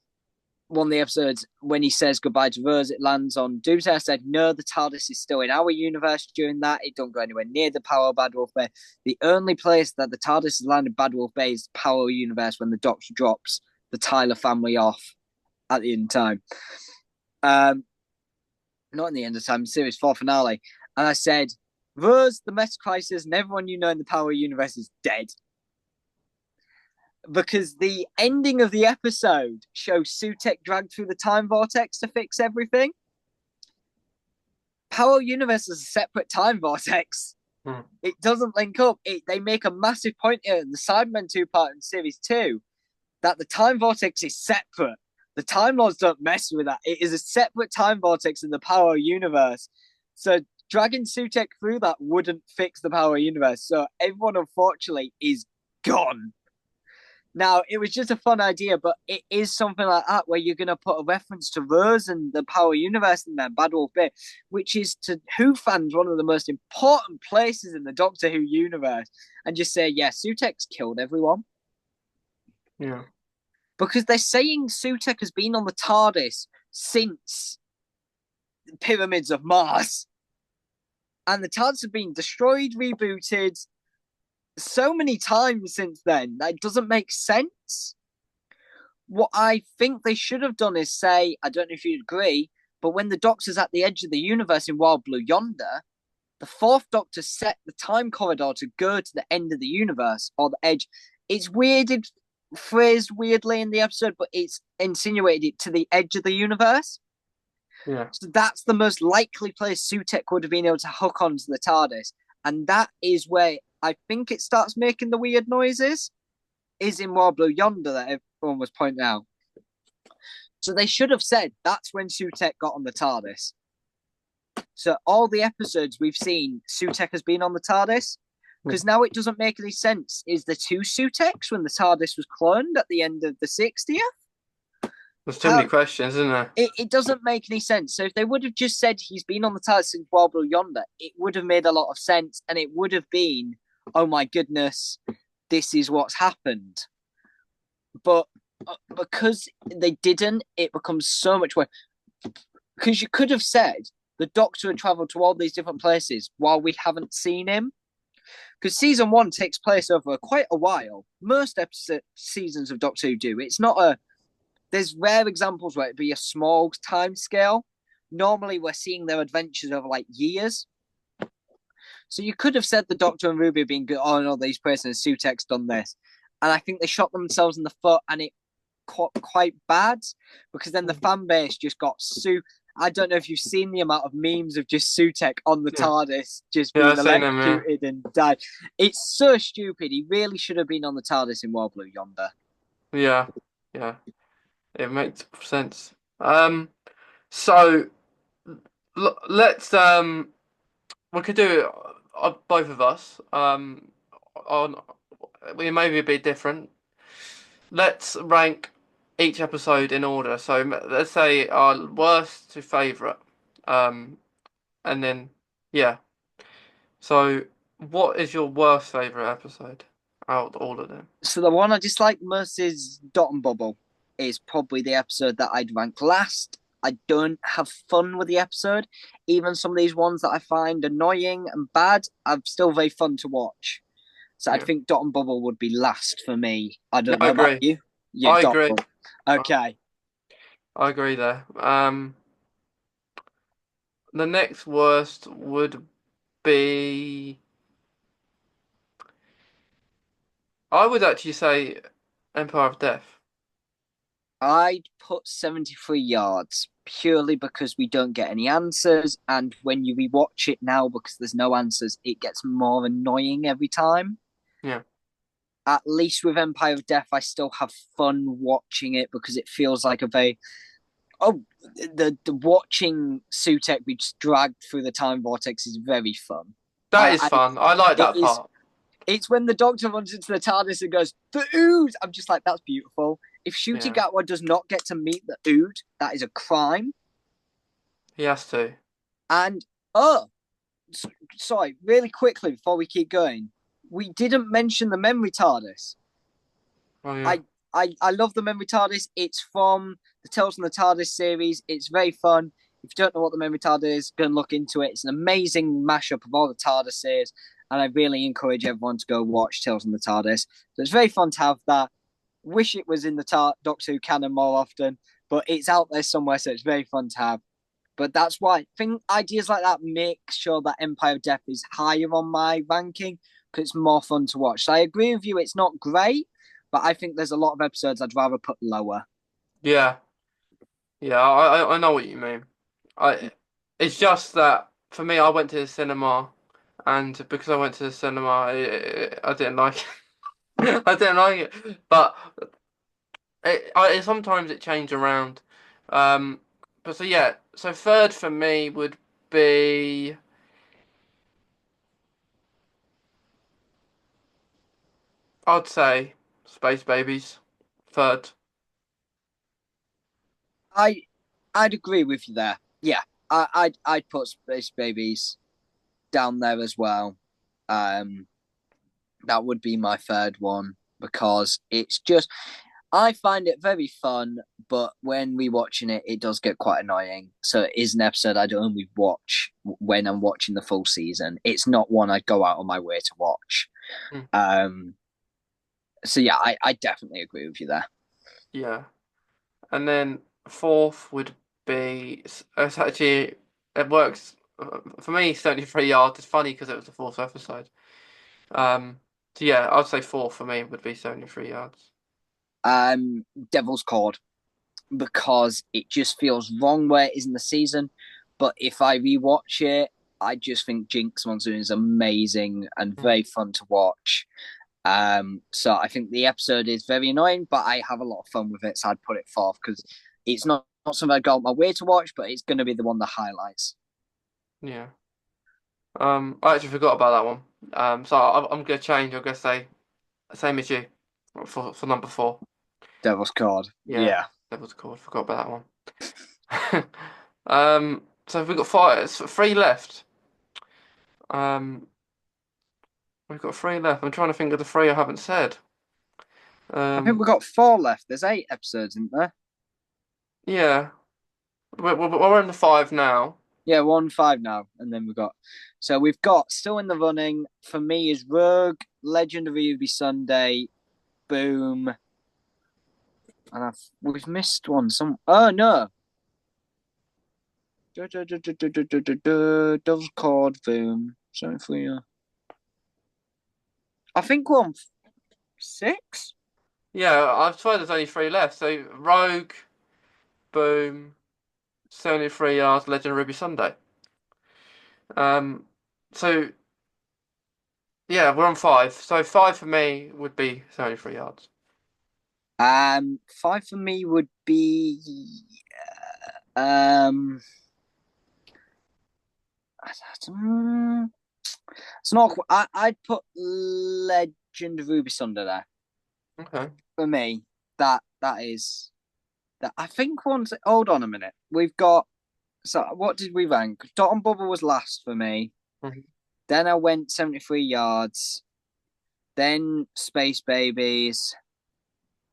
[SPEAKER 2] one of the episodes when he says goodbye to Rose, it lands on Doomsday. I said, no, the TARDIS is still in our universe during that. It don't go anywhere near the Power of Bad Wolf Bay. The only place that the TARDIS has landed Bad Wolf Bay is the Power universe when the Doctor drops the Tyler family off at the end of time. Not in the end of time, series 4 finale. And I said, Rose, the Meta Crisis, and everyone you know in the Power universe is dead. Because the ending of the episode shows Sutek dragged through the time vortex to fix everything. Power Universe is a separate time vortex.
[SPEAKER 1] Hmm.
[SPEAKER 2] It doesn't link up. They make a massive point here in the Cybermen 2-part in Series 2 that the time vortex is separate. The Time Lords don't mess with that. It is a separate time vortex in the Power Universe. So dragging Sutek through that wouldn't fix the Power Universe. So everyone, unfortunately, is gone. Now, it was just a fun idea, but it is something like that where you're going to put a reference to Rose and the Power Universe in there, Bad Wolf Bay, which is to Who fans one of the most important places in the Doctor Who universe, and just say, yeah, Sutek's killed everyone.
[SPEAKER 1] Yeah.
[SPEAKER 2] Because they're saying Sutek has been on the TARDIS since the Pyramids of Mars. And the TARDIS have been destroyed, rebooted, so many times since then that it doesn't make sense. What I think they should have done is say, I don't know if you'd agree, but when the Doctor's at the edge of the universe in Wild Blue Yonder, the fourth Doctor set the time corridor to go to the end of the universe or the edge. It's weirded, phrased weirdly in the episode, but it's insinuated to the edge of the universe.
[SPEAKER 1] Yeah.
[SPEAKER 2] So that's the most likely place Sutek would have been able to hook onto the TARDIS. And that is where I think it starts making the weird noises, is in Wild Blue Yonder that everyone was pointing out. So they should have said that's when Sutek got on the TARDIS. So all the episodes we've seen, Sutek has been on the TARDIS. Because now it doesn't make any sense. Is there two Suteks when the TARDIS was cloned at the end of the 60th?
[SPEAKER 1] There's too many
[SPEAKER 2] How
[SPEAKER 1] questions, isn't there?
[SPEAKER 2] it doesn't make any sense. So if they would have just said he's been on the TARDIS since Wild Blue Yonder, it would have made a lot of sense, and it would have been, oh my goodness, this is what's happened. But because they didn't, it becomes so much worse. Because you could have said the Doctor had travelled to all these different places while we haven't seen him. Because season one takes place over quite a while. Most seasons of Doctor Who do. It's not a. There's rare examples where it'd be a small time scale. Normally, we're seeing their adventures over like years. So you could have said the Doctor and Ruby being good. Oh no, these prisoners, Sutek's done this, and I think they shot themselves in the foot, and it quite bad because then the fan base just got I don't know if you've seen the amount of memes of just Sutek on the
[SPEAKER 1] Yeah,
[SPEAKER 2] TARDIS just
[SPEAKER 1] yeah,
[SPEAKER 2] being
[SPEAKER 1] I've seen them. Yeah,
[SPEAKER 2] electrocuted and died. It's so stupid. He really should have been on the TARDIS in Wild Blue Yonder.
[SPEAKER 1] yeah, yeah. It makes sense. So let's we could do it, both of us. On we may be a bit different. Let's rank each episode in order. So let's say our worst to favourite. Um, and then yeah. So what is your worst favourite episode out of all of them?
[SPEAKER 2] So the one I dislike most is Dot and Bubble. Is probably the episode that I'd rank last. I don't have fun with the episode. Even some of these ones that I find annoying and bad, are still very fun to watch. So I'd
[SPEAKER 1] Yeah,
[SPEAKER 2] think Dot and Bubble would be last for me. I
[SPEAKER 1] yeah,
[SPEAKER 2] don't
[SPEAKER 1] I
[SPEAKER 2] know about
[SPEAKER 1] agree.
[SPEAKER 2] you. Yeah,
[SPEAKER 1] I
[SPEAKER 2] Dot
[SPEAKER 1] agree.
[SPEAKER 2] Bubble.
[SPEAKER 1] I
[SPEAKER 2] Okay.
[SPEAKER 1] I agree there. The next worst would be. I would actually say Empire of Death.
[SPEAKER 2] I'd put 73 yards purely because we don't get any answers. And when you rewatch it now, because there's no answers, it gets more annoying every time.
[SPEAKER 1] Yeah,
[SPEAKER 2] At least with Empire of Death, I still have fun watching it because it feels like a very the watching Sutek be dragged through the time vortex is very fun.
[SPEAKER 1] that is
[SPEAKER 2] And
[SPEAKER 1] fun. I like
[SPEAKER 2] it
[SPEAKER 1] that
[SPEAKER 2] is
[SPEAKER 1] part.
[SPEAKER 2] it's when the Doctor runs into the TARDIS and goes the Ood. I'm just like that's beautiful. If Shooty
[SPEAKER 1] Yeah,
[SPEAKER 2] Gatwa does not get to meet the Ood, that is a crime.
[SPEAKER 1] he has to.
[SPEAKER 2] And oh, sorry, really quickly before we keep going, we didn't mention the memory TARDIS.
[SPEAKER 1] Oh yeah.
[SPEAKER 2] I I love the memory TARDIS. It's from the Tales from the TARDIS series. It's very fun. If you don't know what the memory TARDIS is, go and look into it. It's an amazing mashup of all the TARDIS series, and I really encourage everyone to go watch Tales from the TARDIS. So it's very fun to have that. Wish it was in the Doctor Who canon more often, but it's out there somewhere, so it's very fun to have. But that's why I think ideas like that make sure that Empire of Death is higher on my ranking because it's more fun to watch. So I agree with you, it's not great, but I think there's a lot of episodes I'd rather put lower.
[SPEAKER 1] Yeah, yeah. I know what you mean. I. It's just that for me, I went to the cinema, and because I went to the cinema, I didn't like it. I didn't like it. But sometimes it changed around. Um, but so yeah. So third for me would be. I'd say Space Babies. Third.
[SPEAKER 2] I I'd agree with you there. Yeah, I'd put Space Babies down there as well. Um, that would be my third one because it's just I find it very fun, but when we watching it, it does get quite annoying. So it is an episode I'd only watch when I'm watching the full season. It's not one I'd go out on my way to watch.
[SPEAKER 1] Mm,
[SPEAKER 2] Um, so yeah, I definitely agree with you there.
[SPEAKER 1] yeah. And then fourth would be. It's actually it works for me. 73 yards. It's funny because it was the fourth episode. Um. So yeah, I'd say fourth for me would be 73 yards.
[SPEAKER 2] Devil's Cord because it just feels wrong where it is in the season. But if I rewatch it, I just think Jinx Monsoon is amazing and
[SPEAKER 1] Mm,
[SPEAKER 2] very fun to watch. So I think the episode is very annoying, but I have a lot of fun with it. So I'd put it fourth because it's not something I go out my way to watch, but it's going to be the one that highlights.
[SPEAKER 1] yeah. I actually forgot about that one. So I'm gonna change. I'm gonna say same as you for number four.
[SPEAKER 2] Devil's Cord.
[SPEAKER 1] Yeah.
[SPEAKER 2] Yeah.
[SPEAKER 1] Devil's Cord. Forgot about that one. So we've got five. It's three left. Um, we've got three left. I'm trying to think of the three I haven't said.
[SPEAKER 2] I think
[SPEAKER 1] Um,
[SPEAKER 2] we've got four left. There's 8 episodes, isn't there?
[SPEAKER 1] yeah, we're in the five now.
[SPEAKER 2] Yeah, 1-5 now, and then we've got still in the running for me is Rogue, Legend of Ruby Sunday, Boom, and we've missed one. Oh no, Dove's Cord, Boom. So if we, I think we're on 6.
[SPEAKER 1] Yeah, I've swear there's only three left. So Rogue, Boom, 73 yards, Legend of Ruby Sunday. Um, so yeah, we're on five. So five for me would be 73 yards.
[SPEAKER 2] 5 for me would be um. It's not. I'd put Legend of Ruby Sunday there
[SPEAKER 1] Okay.
[SPEAKER 2] for me. That is that. I think once. Hold on a minute. We've got. So what did we rank? Dot and Bubble was last for me.
[SPEAKER 1] Mhm.
[SPEAKER 2] Then I went 73 yards. Then Space Babies.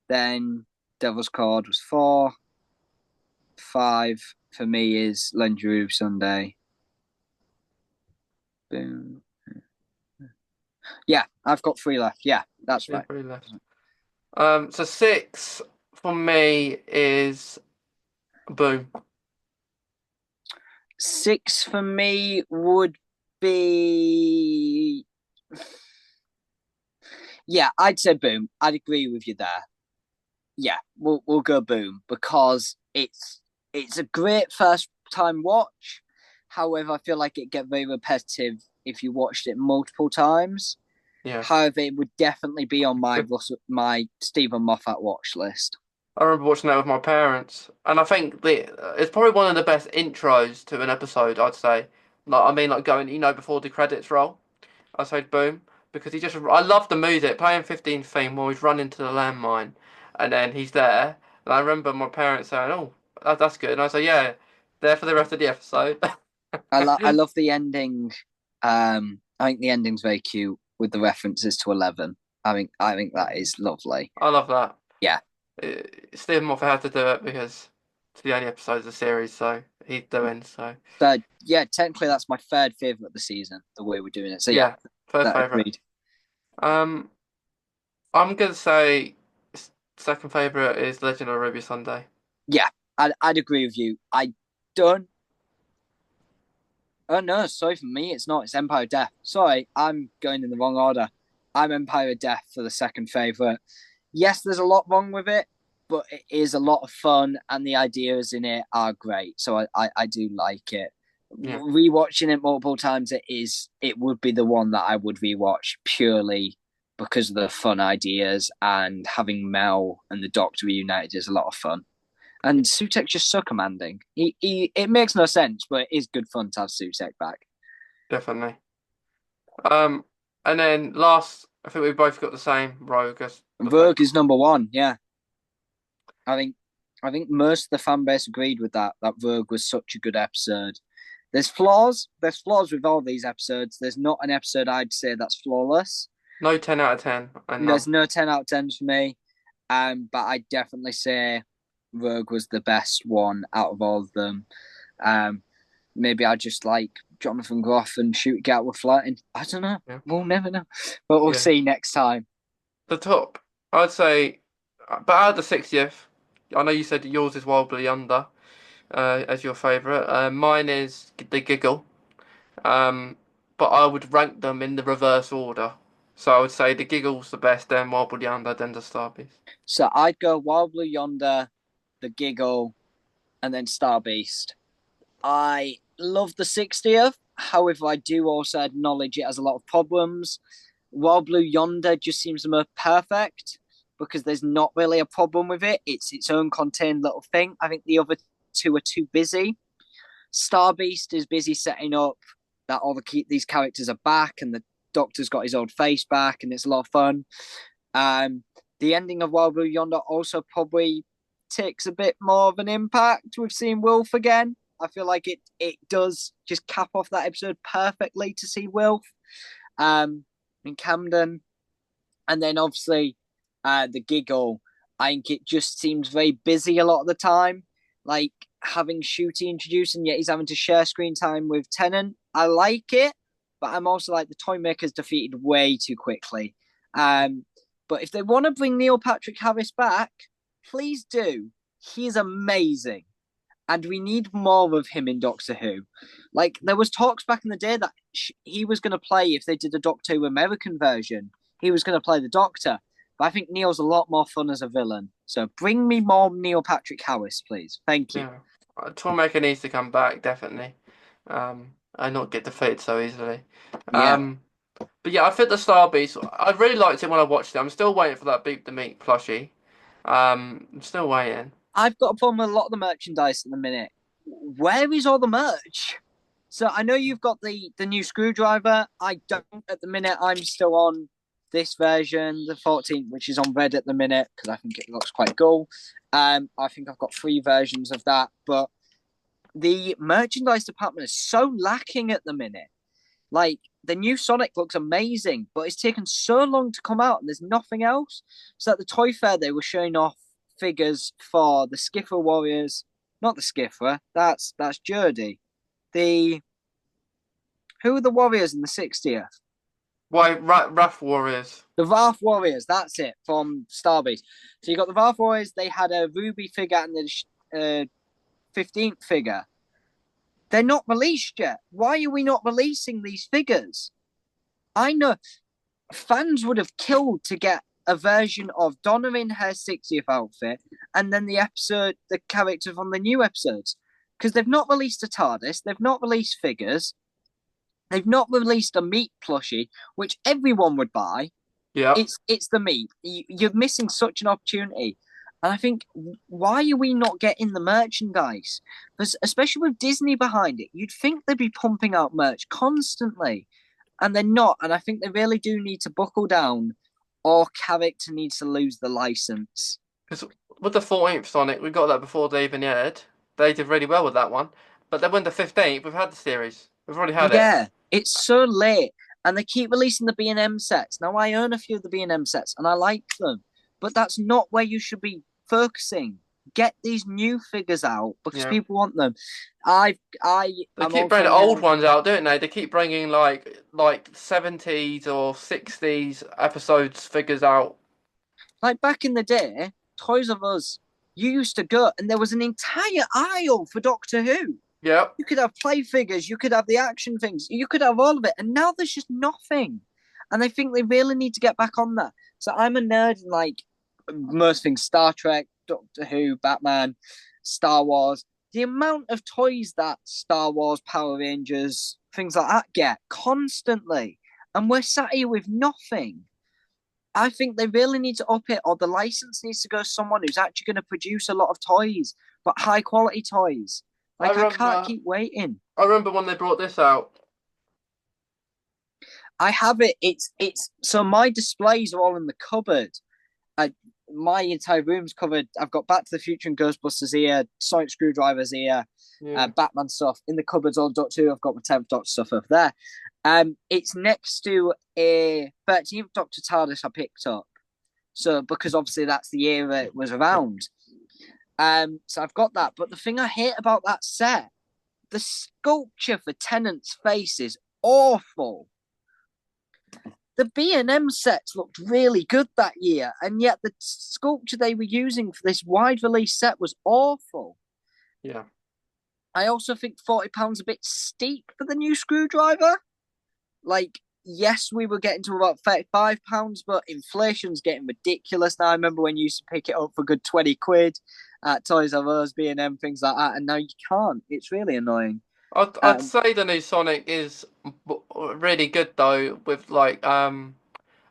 [SPEAKER 2] Then Devil's Cord was 4. 5 for me is Legend of Ruby Sunday. Boom. Yeah, I've got 3 left. Yeah, that's
[SPEAKER 1] Yeah,
[SPEAKER 2] right.
[SPEAKER 1] three left. So six for me is Boom.
[SPEAKER 2] 6 for me would be. Yeah, I'd say Boom. I'd agree with you there. Yeah, we'll go Boom because it's a great first time watch. However, I feel like it get very repetitive if you watched it multiple times.
[SPEAKER 1] Yeah.
[SPEAKER 2] However, it would definitely be on my Stephen Moffat watch list.
[SPEAKER 1] I remember watching that with my parents, and I think it's probably one of the best intros to an episode, I'd say. Like going, before the credits roll, I say Boom, because I love the music, playing 15 theme while he's running to the landmine, and then he's there, and I remember my parents saying, "Oh, that's good," and I say, "Yeah, there for the rest of the episode."
[SPEAKER 2] I love the ending. I think the ending's very cute with the references to 11. I think that is lovely.
[SPEAKER 1] I love that.
[SPEAKER 2] Yeah.
[SPEAKER 1] Stephen Moffat had to do it because it's the only episode of the series, so he's doing so.
[SPEAKER 2] So yeah, technically that's my third favorite of the season. The way we're doing it. So yeah,
[SPEAKER 1] Yeah, first
[SPEAKER 2] that
[SPEAKER 1] favorite.
[SPEAKER 2] agreed.
[SPEAKER 1] Um, I'm gonna say second favorite is Legend of Ruby Sunday.
[SPEAKER 2] Yeah, I'd agree with you. I don't. Oh no, sorry for me. It's not. It's Empire of Death. Sorry, I'm going in the wrong order. I'm Empire of Death for the second favorite. Yes, there's a lot wrong with it, but it is a lot of fun, and the ideas in it are great. So I do like it.
[SPEAKER 1] Yeah,
[SPEAKER 2] Rewatching it multiple times, it would be the one that I would rewatch purely because of the fun ideas, and having Mel and the Doctor reunited is a lot of fun. And Sutek's just so commanding. It makes no sense, but it is good fun to have Sutek back.
[SPEAKER 1] definitely. Um, and then last, I think we both got the same Rogue as the
[SPEAKER 2] Rogue
[SPEAKER 1] favorite.
[SPEAKER 2] is number one. Yeah, I think I think most of the fan base agreed with that. That Rogue was such a good episode. There's flaws. There's flaws with all these episodes. There's not an episode I'd say that's flawless.
[SPEAKER 1] No 10 out of 10, and none.
[SPEAKER 2] There's no 10 out of 10 for me. But I'd definitely say Rogue was the best one out of all of them. Um, maybe I just like Jonathan Groff and Shoot Get with Flirting. I don't know.
[SPEAKER 1] Yeah,
[SPEAKER 2] We'll never know. But we'll
[SPEAKER 1] yeah.
[SPEAKER 2] see next time.
[SPEAKER 1] The top, I'd say, but out of the 60th, I know you said yours is Wildly Under as your favorite. Mine is The Giggle. Um, but I would rank them in the reverse order. So I would say The Giggle's the best, then Wildly Under, then The Star Beast.
[SPEAKER 2] So I'd go Wild Blue Yonder, The Giggle, and then Star Beast. I love the 60th. However, I do also acknowledge it has a lot of problems. Wild Blue Yonder just seems more perfect because there's not really a problem with it. It's its own contained little thing. I think the other two are too busy. Star Beast is busy setting up that these characters are back and the Doctor's got his old face back and it's a lot of fun. The ending of Wild Blue Yonder also probably takes a bit more of an impact with seeing Wilf again. I feel like it does just cap off that episode perfectly to see Wilf in Camden. And then obviously the giggle. I think it just seems very busy a lot of the time. Like having Shooty introduced, and yet he's having to share screen time with Tennant. I like it, but I'm also like the Toymaker's defeated way too quickly. But if they want to bring Neil Patrick Harris back, please do. He's amazing. And we need more of him in Doctor Who. Like, there was talks back in the day that he was going to play, if they did a Doctor Who American version, he was going to play the Doctor. But I think Neil's a lot more fun as a villain. So bring me more Neil Patrick Harris, please. Thank you.
[SPEAKER 1] Yeah, Toymaker needs to come back definitely, and not get defeated so easily.
[SPEAKER 2] Yeah.
[SPEAKER 1] But yeah, I think the Star Beast. I really liked it when I watched it. I'm still waiting for that Beep the Meat plushie. I'm still waiting.
[SPEAKER 2] I've got a problem with a lot of the merchandise at the minute. Where is all the merch? So I know you've got the new screwdriver. I don't at the minute. I'm still on this version, the 14th, which is on red at the minute because I think it looks quite cool. I think I've got 3 versions of that, but the merchandise department is so lacking at the minute. Like the new Sonic looks amazing, but it's taken so long to come out, and there's nothing else. So at the Toy Fair, they were showing off figures for the Skiffer Warriors. Not the Skiffer. That's Jurdy. Who are the Warriors in the 60th?
[SPEAKER 1] Why, Wrath Warriors?
[SPEAKER 2] The Varth Warriors. That's it from Starbase. So you got the Varth Warriors. They had a Ruby figure and the 15th figure. They're not released yet. Why are we not releasing these figures? I know fans would have killed to get a version of Donna in her 60th outfit and then the character from the new episodes. Because they've not released a TARDIS, they've not released figures, they've not released a meat plushie, which everyone would buy.
[SPEAKER 1] Yeah.
[SPEAKER 2] It's the meat. You're missing such an opportunity. And I think, why are we not getting the merchandise? Because especially with Disney behind it, you'd think they'd be pumping out merch constantly. And they're not. And I think they really do need to buckle down, or character needs to lose the license.
[SPEAKER 1] Because with the 14th Sonic, we got that before they even aired. They did really well with that one. But then when the 15th, we've had the series. We've already had it.
[SPEAKER 2] Yeah, it's so late. And they keep releasing the B&M sets. Now, I own a few of the B&M sets, and I like them. But that's not where you should be focusing. Get these new figures out because people want them.
[SPEAKER 1] They keep bringing old ones out, don't they? They keep bringing like 70s or 60s episodes figures out.
[SPEAKER 2] Like back in the day, Toys R Us, you used to go and there was an entire aisle for Doctor Who.
[SPEAKER 1] Yeah.
[SPEAKER 2] You could have play figures, you could have the action things, you could have all of it, and now there's just nothing. And I think they really need to get back on that. So I'm a nerd in like most things: Star Trek, Doctor Who, Batman, Star Wars. The amount of toys that Star Wars, Power Rangers, things like that get constantly, and we're sat here with nothing. I think they really need to up it, or the license needs to go to someone who's actually going to produce a lot of toys, but high quality toys. Like, I can't keep waiting.
[SPEAKER 1] I remember when they brought this out.
[SPEAKER 2] I have it. It's so my displays are all in the cupboard. My entire room's covered. I've got Back to the Future and Ghostbusters here, Sonic Screwdrivers here, Batman stuff in the cupboards. All Doctor Who. I've got my 10th Doctor stuff over there. It's next to a 13th Doctor TARDIS I picked up. So because obviously that's the year it was around. So I've got that. But the thing I hate about that set, the sculpture for Tennant's face is awful. The B&M sets looked really good that year, and yet the sculpture they were using for this wide release set was awful.
[SPEAKER 1] Yeah.
[SPEAKER 2] I also think £40 a bit steep for the new screwdriver. Like, yes, we were getting to about £35, but inflation's getting ridiculous now. I remember when you used to pick it up for a good 20 quid at Toys R Us, B&M, things like that, and now you can't. It's really annoying.
[SPEAKER 1] I'd say the new Sonic is really good though. With like, I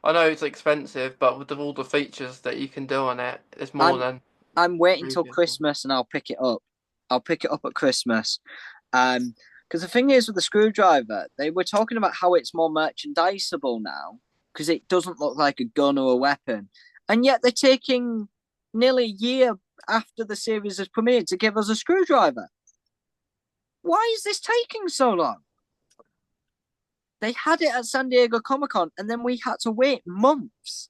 [SPEAKER 1] know it's expensive, but with all the features that you can do on it, it's more than.
[SPEAKER 2] I'm waiting till Christmas and I'll pick it up. I'll pick it up at Christmas. Because the thing is with the screwdriver, they were talking about how it's more merchandisable now because it doesn't look like a gun or a weapon, and yet they're taking nearly a year after the series has premiered to give us a screwdriver. Why is this taking so long? They had it at San Diego Comic-Con, and then we had to wait months.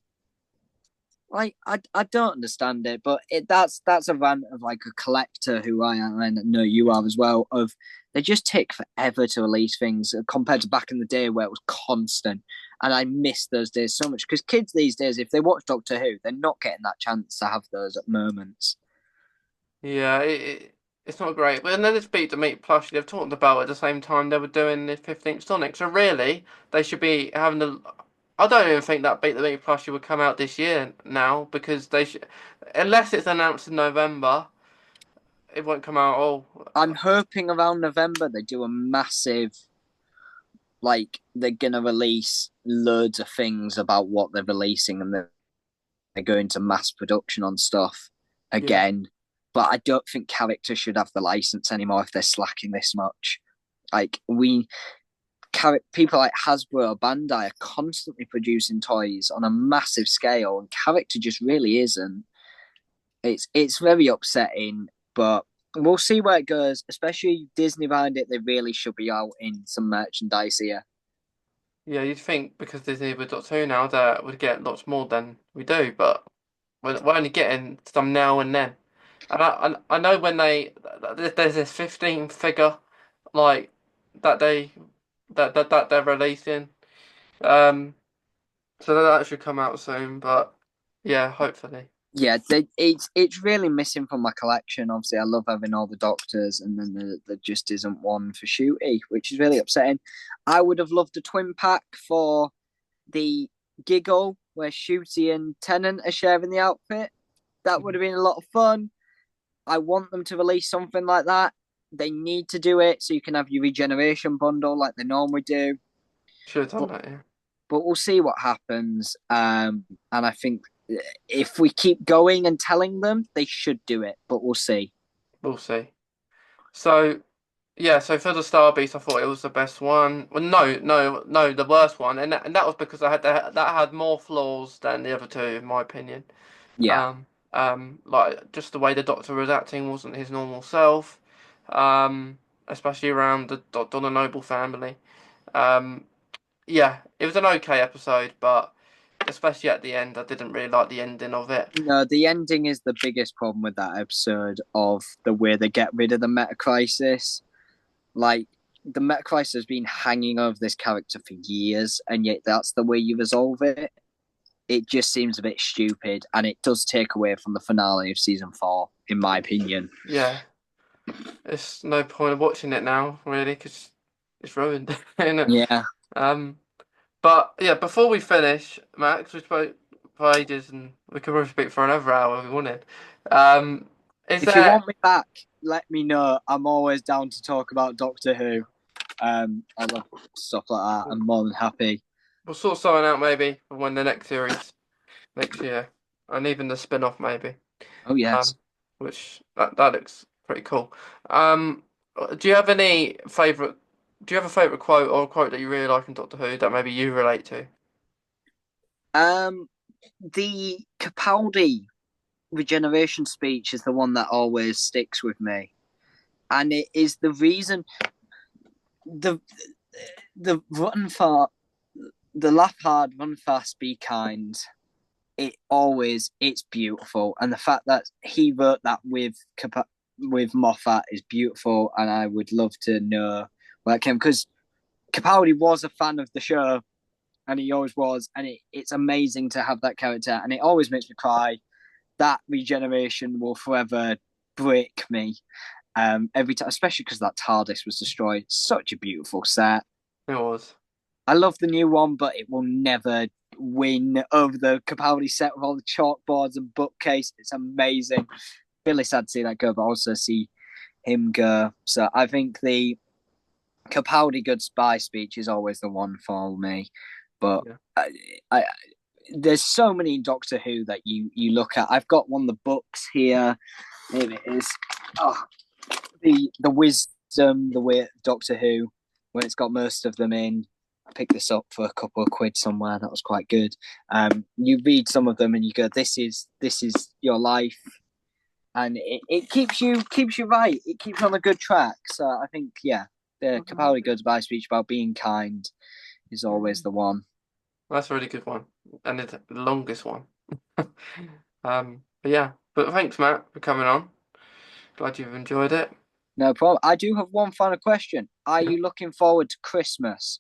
[SPEAKER 2] Like, I don't understand it, but that's a rant of like a collector who I am, and I know you are as well. Of they just take forever to release things compared to back in the day where it was constant. And I miss those days so much because kids these days, if they watch Doctor Who, they're not getting that chance to have those moments.
[SPEAKER 1] Yeah, it's not great. But then they just beat the Meat plushie. They've talked about it at the same time they were doing the 15th Sonic. So really, they should be having the. I don't even think that Beat the Meat plushie would come out this year now because they should, unless it's announced in November, it won't come out at all.
[SPEAKER 2] I'm hoping around November they do a massive, like they're gonna release loads of things about what they're releasing, and they're going to mass production on stuff
[SPEAKER 1] Yeah,
[SPEAKER 2] again. But I don't think characters should have the license anymore if they're slacking this much. Like people like Hasbro or Bandai are constantly producing toys on a massive scale, and character just really isn't. It's very upsetting, but we'll see where it goes. Especially Disney behind it, they really should be out in some merchandise here.
[SPEAKER 1] yeah. You'd think because Disney with Doctor Who now that would get lots more than we do, but we're only getting some now and then. And I know when there's this 15 figure like that that they're releasing. Um, so that should come out soon. But yeah, hopefully.
[SPEAKER 2] Yeah, it's really missing from my collection. Obviously, I love having all the doctors, and then there just isn't one for Shooty, which is really upsetting. I would have loved a twin pack for the Giggle, where Shooty and Tennant are sharing the outfit. That would have been a lot of fun. I want them to release something like that. They need to do it so you can have your regeneration bundle like they normally do.
[SPEAKER 1] Should have done
[SPEAKER 2] But
[SPEAKER 1] that. Yeah,
[SPEAKER 2] we'll see what happens. And I think if we keep going and telling them, they should do it. But we'll see.
[SPEAKER 1] we'll see. So yeah, so for the Star Beast, I thought it was the best one. Well, no, the worst one, and that was because I had that had more flaws than the other two, in my opinion.
[SPEAKER 2] Yeah.
[SPEAKER 1] Like just the way the Doctor was acting wasn't his normal self, especially around the Donna Noble family. Um, yeah, it was an okay episode, but especially at the end, I didn't really like the ending of it.
[SPEAKER 2] No, the ending is the biggest problem with that episode of the way they get rid of the meta crisis. Like the meta crisis has been hanging over this character for years, and yet that's the way you resolve it. It just seems a bit stupid, and it does take away from the finale of season 4, in my opinion.
[SPEAKER 1] Yeah, it's no point of watching it now, really, because it's ruined, isn't it?
[SPEAKER 2] Yeah.
[SPEAKER 1] Um, but yeah, before we finish, Max, we spoke for ages, and we could probably speak for another hour if we wanted. Um, is
[SPEAKER 2] If you
[SPEAKER 1] there?
[SPEAKER 2] want me back, let me know. I'm always down to talk about Doctor Who. I love stuff like that. I'm more than happy.
[SPEAKER 1] We'll sort something out maybe for when the next series next year, and even the spin-off maybe.
[SPEAKER 2] Oh yes.
[SPEAKER 1] Um, which that looks pretty cool. Um, do you have any favorite? Do you have a favorite quote or a quote that you really like in Doctor Who that maybe you relate to?
[SPEAKER 2] Um, the Capaldi regeneration speech is the one that always sticks with me, and it is the reason the run far, the laugh hard, run fast, be kind. It's beautiful, and the fact that he wrote that with Moffat is beautiful, and I would love to know where it came because Capaldi was a fan of the show, and he always was, and it's amazing to have that character, and it always makes me cry. That regeneration will forever break me every time, especially because that TARDIS was destroyed. Such a beautiful set.
[SPEAKER 1] It was.
[SPEAKER 2] I love the new one, but it will never win over the Capaldi set with all the chalkboards and bookcase. It's amazing. Really sad to see that go, but also see him go. So I think the Capaldi goodbye speech is always the one for me. But
[SPEAKER 1] Yeah.
[SPEAKER 2] I there's so many in Doctor Who that you look at. I've got one of the books here. Here it is. Oh, the wisdom, the way Doctor Who, when it's got most of them in. I picked this up for a couple of quid somewhere. That was quite good. You read some of them and you go, "This is your life." and it keeps you right. It keeps you on a good track. So I think the Capaldi goodbye speech about being kind is always the one.
[SPEAKER 1] That's a really good one, and it's the longest one. But yeah, but thanks, Matt, for coming on. Glad you've enjoyed it.
[SPEAKER 2] No problem. I do have one final question. Are you looking forward to Christmas?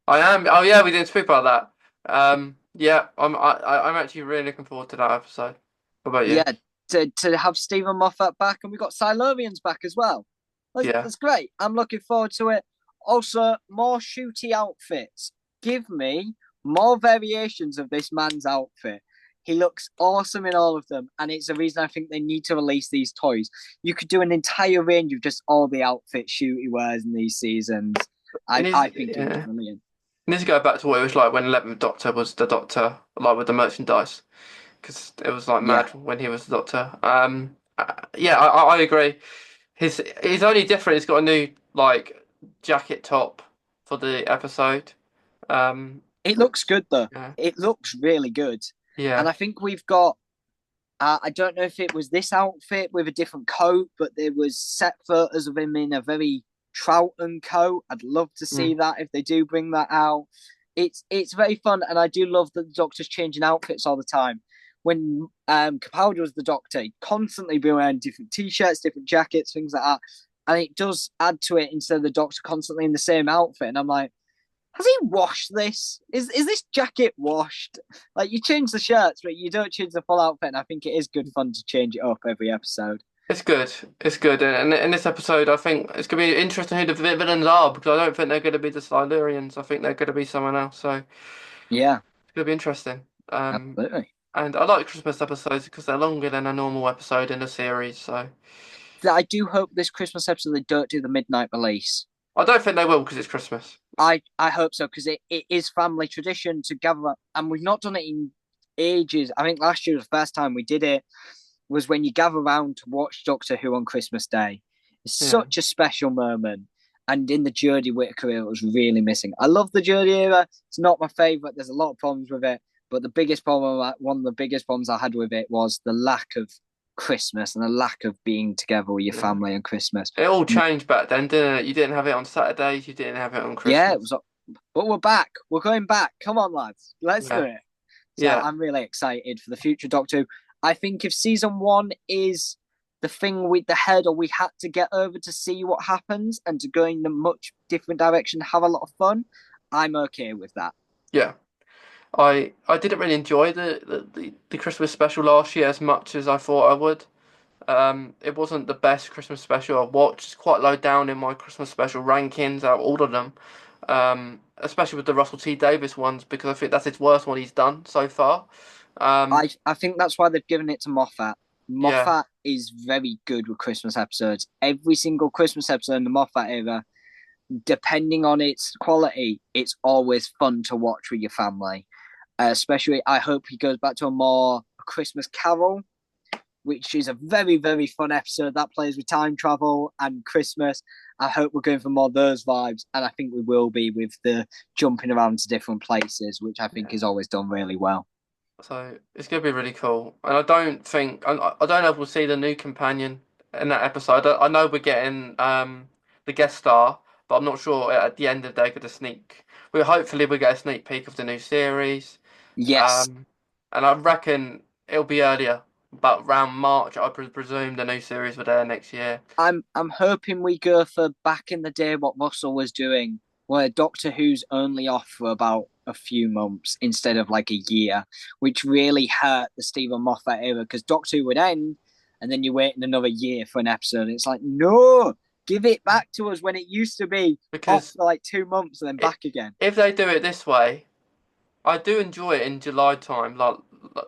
[SPEAKER 1] I am. Oh yeah, we didn't speak about that. Yeah, I'm actually really looking forward to that episode. What about you?
[SPEAKER 2] Yeah, to have Stephen Moffat back, and we got Silurians back as well.
[SPEAKER 1] Yeah.
[SPEAKER 2] That's great. I'm looking forward to it. Also, more shooty outfits. Give me more variations of this man's outfit. He looks awesome in all of them, and it's the reason I think they need to release these toys. You could do an entire range of just all the outfits Shooty wears in these seasons.
[SPEAKER 1] It is.
[SPEAKER 2] I think it looks
[SPEAKER 1] Yeah.
[SPEAKER 2] brilliant.
[SPEAKER 1] It needs to go back to what it was like when 11th Doctor was the Doctor, like with the merchandise, because it was like
[SPEAKER 2] Yeah,
[SPEAKER 1] mad when he was the Doctor. Yeah, I agree. He's only different. He's got a new like jacket top for the episode.
[SPEAKER 2] it looks
[SPEAKER 1] Which
[SPEAKER 2] good though.
[SPEAKER 1] yeah,
[SPEAKER 2] It looks really good, and
[SPEAKER 1] yeah,
[SPEAKER 2] I think we've got I don't know if it was this outfit with a different coat, but there was set photos of him in a very Troughton coat. I'd love to see
[SPEAKER 1] mm.
[SPEAKER 2] that if they do bring that out. It's very fun, and I do love that the Doctor's changing outfits all the time. When Capaldi was the Doctor, he'd constantly be wearing different t-shirts, different jackets, things like that, and it does add to it instead of the Doctor constantly in the same outfit. And I'm like, has he washed this? Is this jacket washed? Like you change the shirts, but you don't change the full outfit. And I think it is good fun to change it up every episode.
[SPEAKER 1] It's good. It's good, and in this episode, I think it's gonna be interesting who the villains are because I don't think they're gonna be the Silurians. I think they're gonna be someone else. So it's
[SPEAKER 2] Yeah,
[SPEAKER 1] gonna be interesting.
[SPEAKER 2] absolutely.
[SPEAKER 1] And I like Christmas episodes because they're longer than a normal episode in a series. So
[SPEAKER 2] I do hope this Christmas episode they don't do the midnight release.
[SPEAKER 1] I don't think they will because it's Christmas.
[SPEAKER 2] I hope so because it is family tradition to gather, and we've not done it in ages. I think last year was the first time we did it. Was when you gather around to watch Doctor Who on Christmas Day. It's
[SPEAKER 1] Yeah,
[SPEAKER 2] such a special moment. And in the Jodie Whittaker era, it was really missing. I love the Jodie era. It's not my favourite. There's a lot of problems with it. But the biggest problem, one of the biggest problems I had with it was the lack of Christmas and the lack of being together with your
[SPEAKER 1] yeah.
[SPEAKER 2] family on Christmas.
[SPEAKER 1] It all changed back then, didn't it? You didn't have it on Saturdays. You didn't have it on
[SPEAKER 2] Yeah, it
[SPEAKER 1] Christmas.
[SPEAKER 2] was. But we're back. We're going back. Come on, lads. Let's do
[SPEAKER 1] Yeah,
[SPEAKER 2] it. So
[SPEAKER 1] yeah.
[SPEAKER 2] I'm really excited for the future Doctor Who. I think if season one is the thing with the head, or we had to get over to see what happens and to go in a much different direction, have a lot of fun, I'm okay with that.
[SPEAKER 1] Yeah. I didn't really enjoy the Christmas special last year as much as I thought I would. It wasn't the best Christmas special I've watched. It's quite low down in my Christmas special rankings out of all of them. Especially with the Russell T Davies ones because I think that's his worst one he's done so far. Um,
[SPEAKER 2] I think that's why they've given it to Moffat.
[SPEAKER 1] yeah,
[SPEAKER 2] Moffat is very good with Christmas episodes. Every single Christmas episode in the Moffat era, depending on its quality, it's always fun to watch with your family. Especially, I hope he goes back to a more Christmas Carol, which is a very, very fun episode that plays with time travel and Christmas. I hope we're going for more of those vibes, and I think we will be with the jumping around to different places, which I think
[SPEAKER 1] yeah.
[SPEAKER 2] is always done really well.
[SPEAKER 1] So it's gonna be really cool. And I don't think I don't know if we'll see the new companion in that episode. I know we're getting the guest star, but I'm not sure at the end of the day get a sneak. We get a sneak peek of the new series.
[SPEAKER 2] Yes,
[SPEAKER 1] Um, and I reckon it'll be earlier, but around March. I presume the new series will there next year.
[SPEAKER 2] I'm hoping we go for back in the day what Russell was doing, where Doctor Who's only off for about a few months instead of like a year, which really hurt the Stephen Moffat era because Doctor Who would end and then you're waiting another year for an episode. It's like, no, give it back to us when it used to be off
[SPEAKER 1] Because
[SPEAKER 2] for like 2 months and then
[SPEAKER 1] it,
[SPEAKER 2] back again.
[SPEAKER 1] if they do it this way, I do enjoy it in July time, like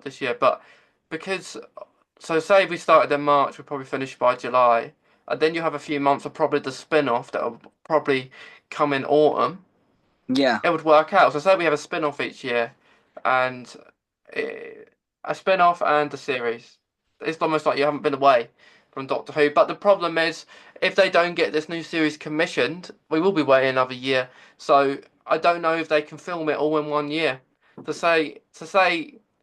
[SPEAKER 1] this year. But because so say we started in March, we probably finish by July, and then you have a few months of probably the spin-off that'll probably come in autumn.
[SPEAKER 2] Yeah,
[SPEAKER 1] It would work out. So say we have a spin-off each year, and eh, a spin-off and a series. It's almost like you haven't been away from Doctor Who. But the problem is, if they don't get this new series commissioned, we will be waiting another year. So I don't know if they can film it all in one year. To say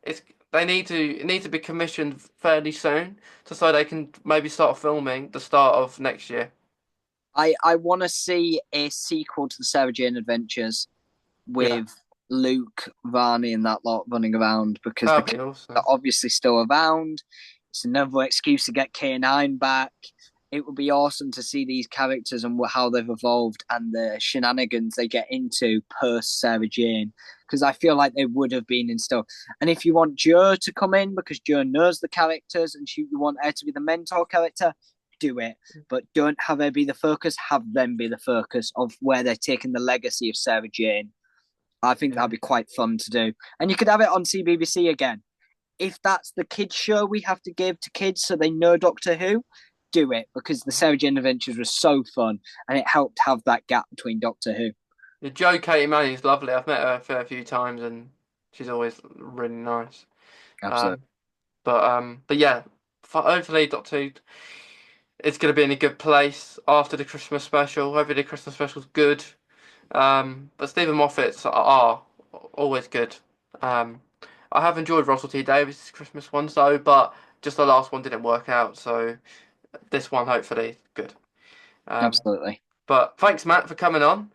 [SPEAKER 1] it's they need to it needs to be commissioned fairly soon, so they can maybe start filming the start of next year.
[SPEAKER 2] I want to see a sequel to the Sarah Jane Adventures
[SPEAKER 1] Yeah,
[SPEAKER 2] with Luke, Varney, and that lot running around because the
[SPEAKER 1] that'd be
[SPEAKER 2] kids are
[SPEAKER 1] awesome.
[SPEAKER 2] obviously still around. It's another excuse to get K9 back. It would be awesome to see these characters and how they've evolved and the shenanigans they get into post Sarah Jane because I feel like they would have been instilled. And if you want Joe to come in because Joe knows the characters and you want her to be the mentor character, do it. But don't have her be the focus. Have them be the focus of where they're taking the legacy of Sarah Jane. I think
[SPEAKER 1] Yeah.
[SPEAKER 2] that'd be quite fun to do. And you could have it on CBBC again. If that's the kids show we have to give to kids so they know Doctor Who, do it because the Sarah Jane Adventures was so fun and it helped have that gap between Doctor Who.
[SPEAKER 1] The Joe Katie Manny's lovely. I've met her a fair few times, and she's always really nice.
[SPEAKER 2] Absolutely.
[SPEAKER 1] Um, but yeah, hopefully Doctor Who is going to be in a good place after the Christmas special. Hopefully the Christmas special's good. But Stephen Moffat's are always good. Um, I have enjoyed Russell T Davies' Christmas ones though, but just the last one didn't work out. So this one hopefully good. Um,
[SPEAKER 2] Absolutely.
[SPEAKER 1] but thanks Matt for coming on.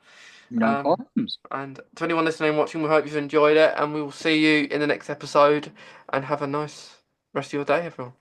[SPEAKER 2] No
[SPEAKER 1] Um,
[SPEAKER 2] problems.
[SPEAKER 1] and to anyone listening and watching, we hope you've enjoyed it, and we will see you in the next episode. And have a nice rest of your day, everyone.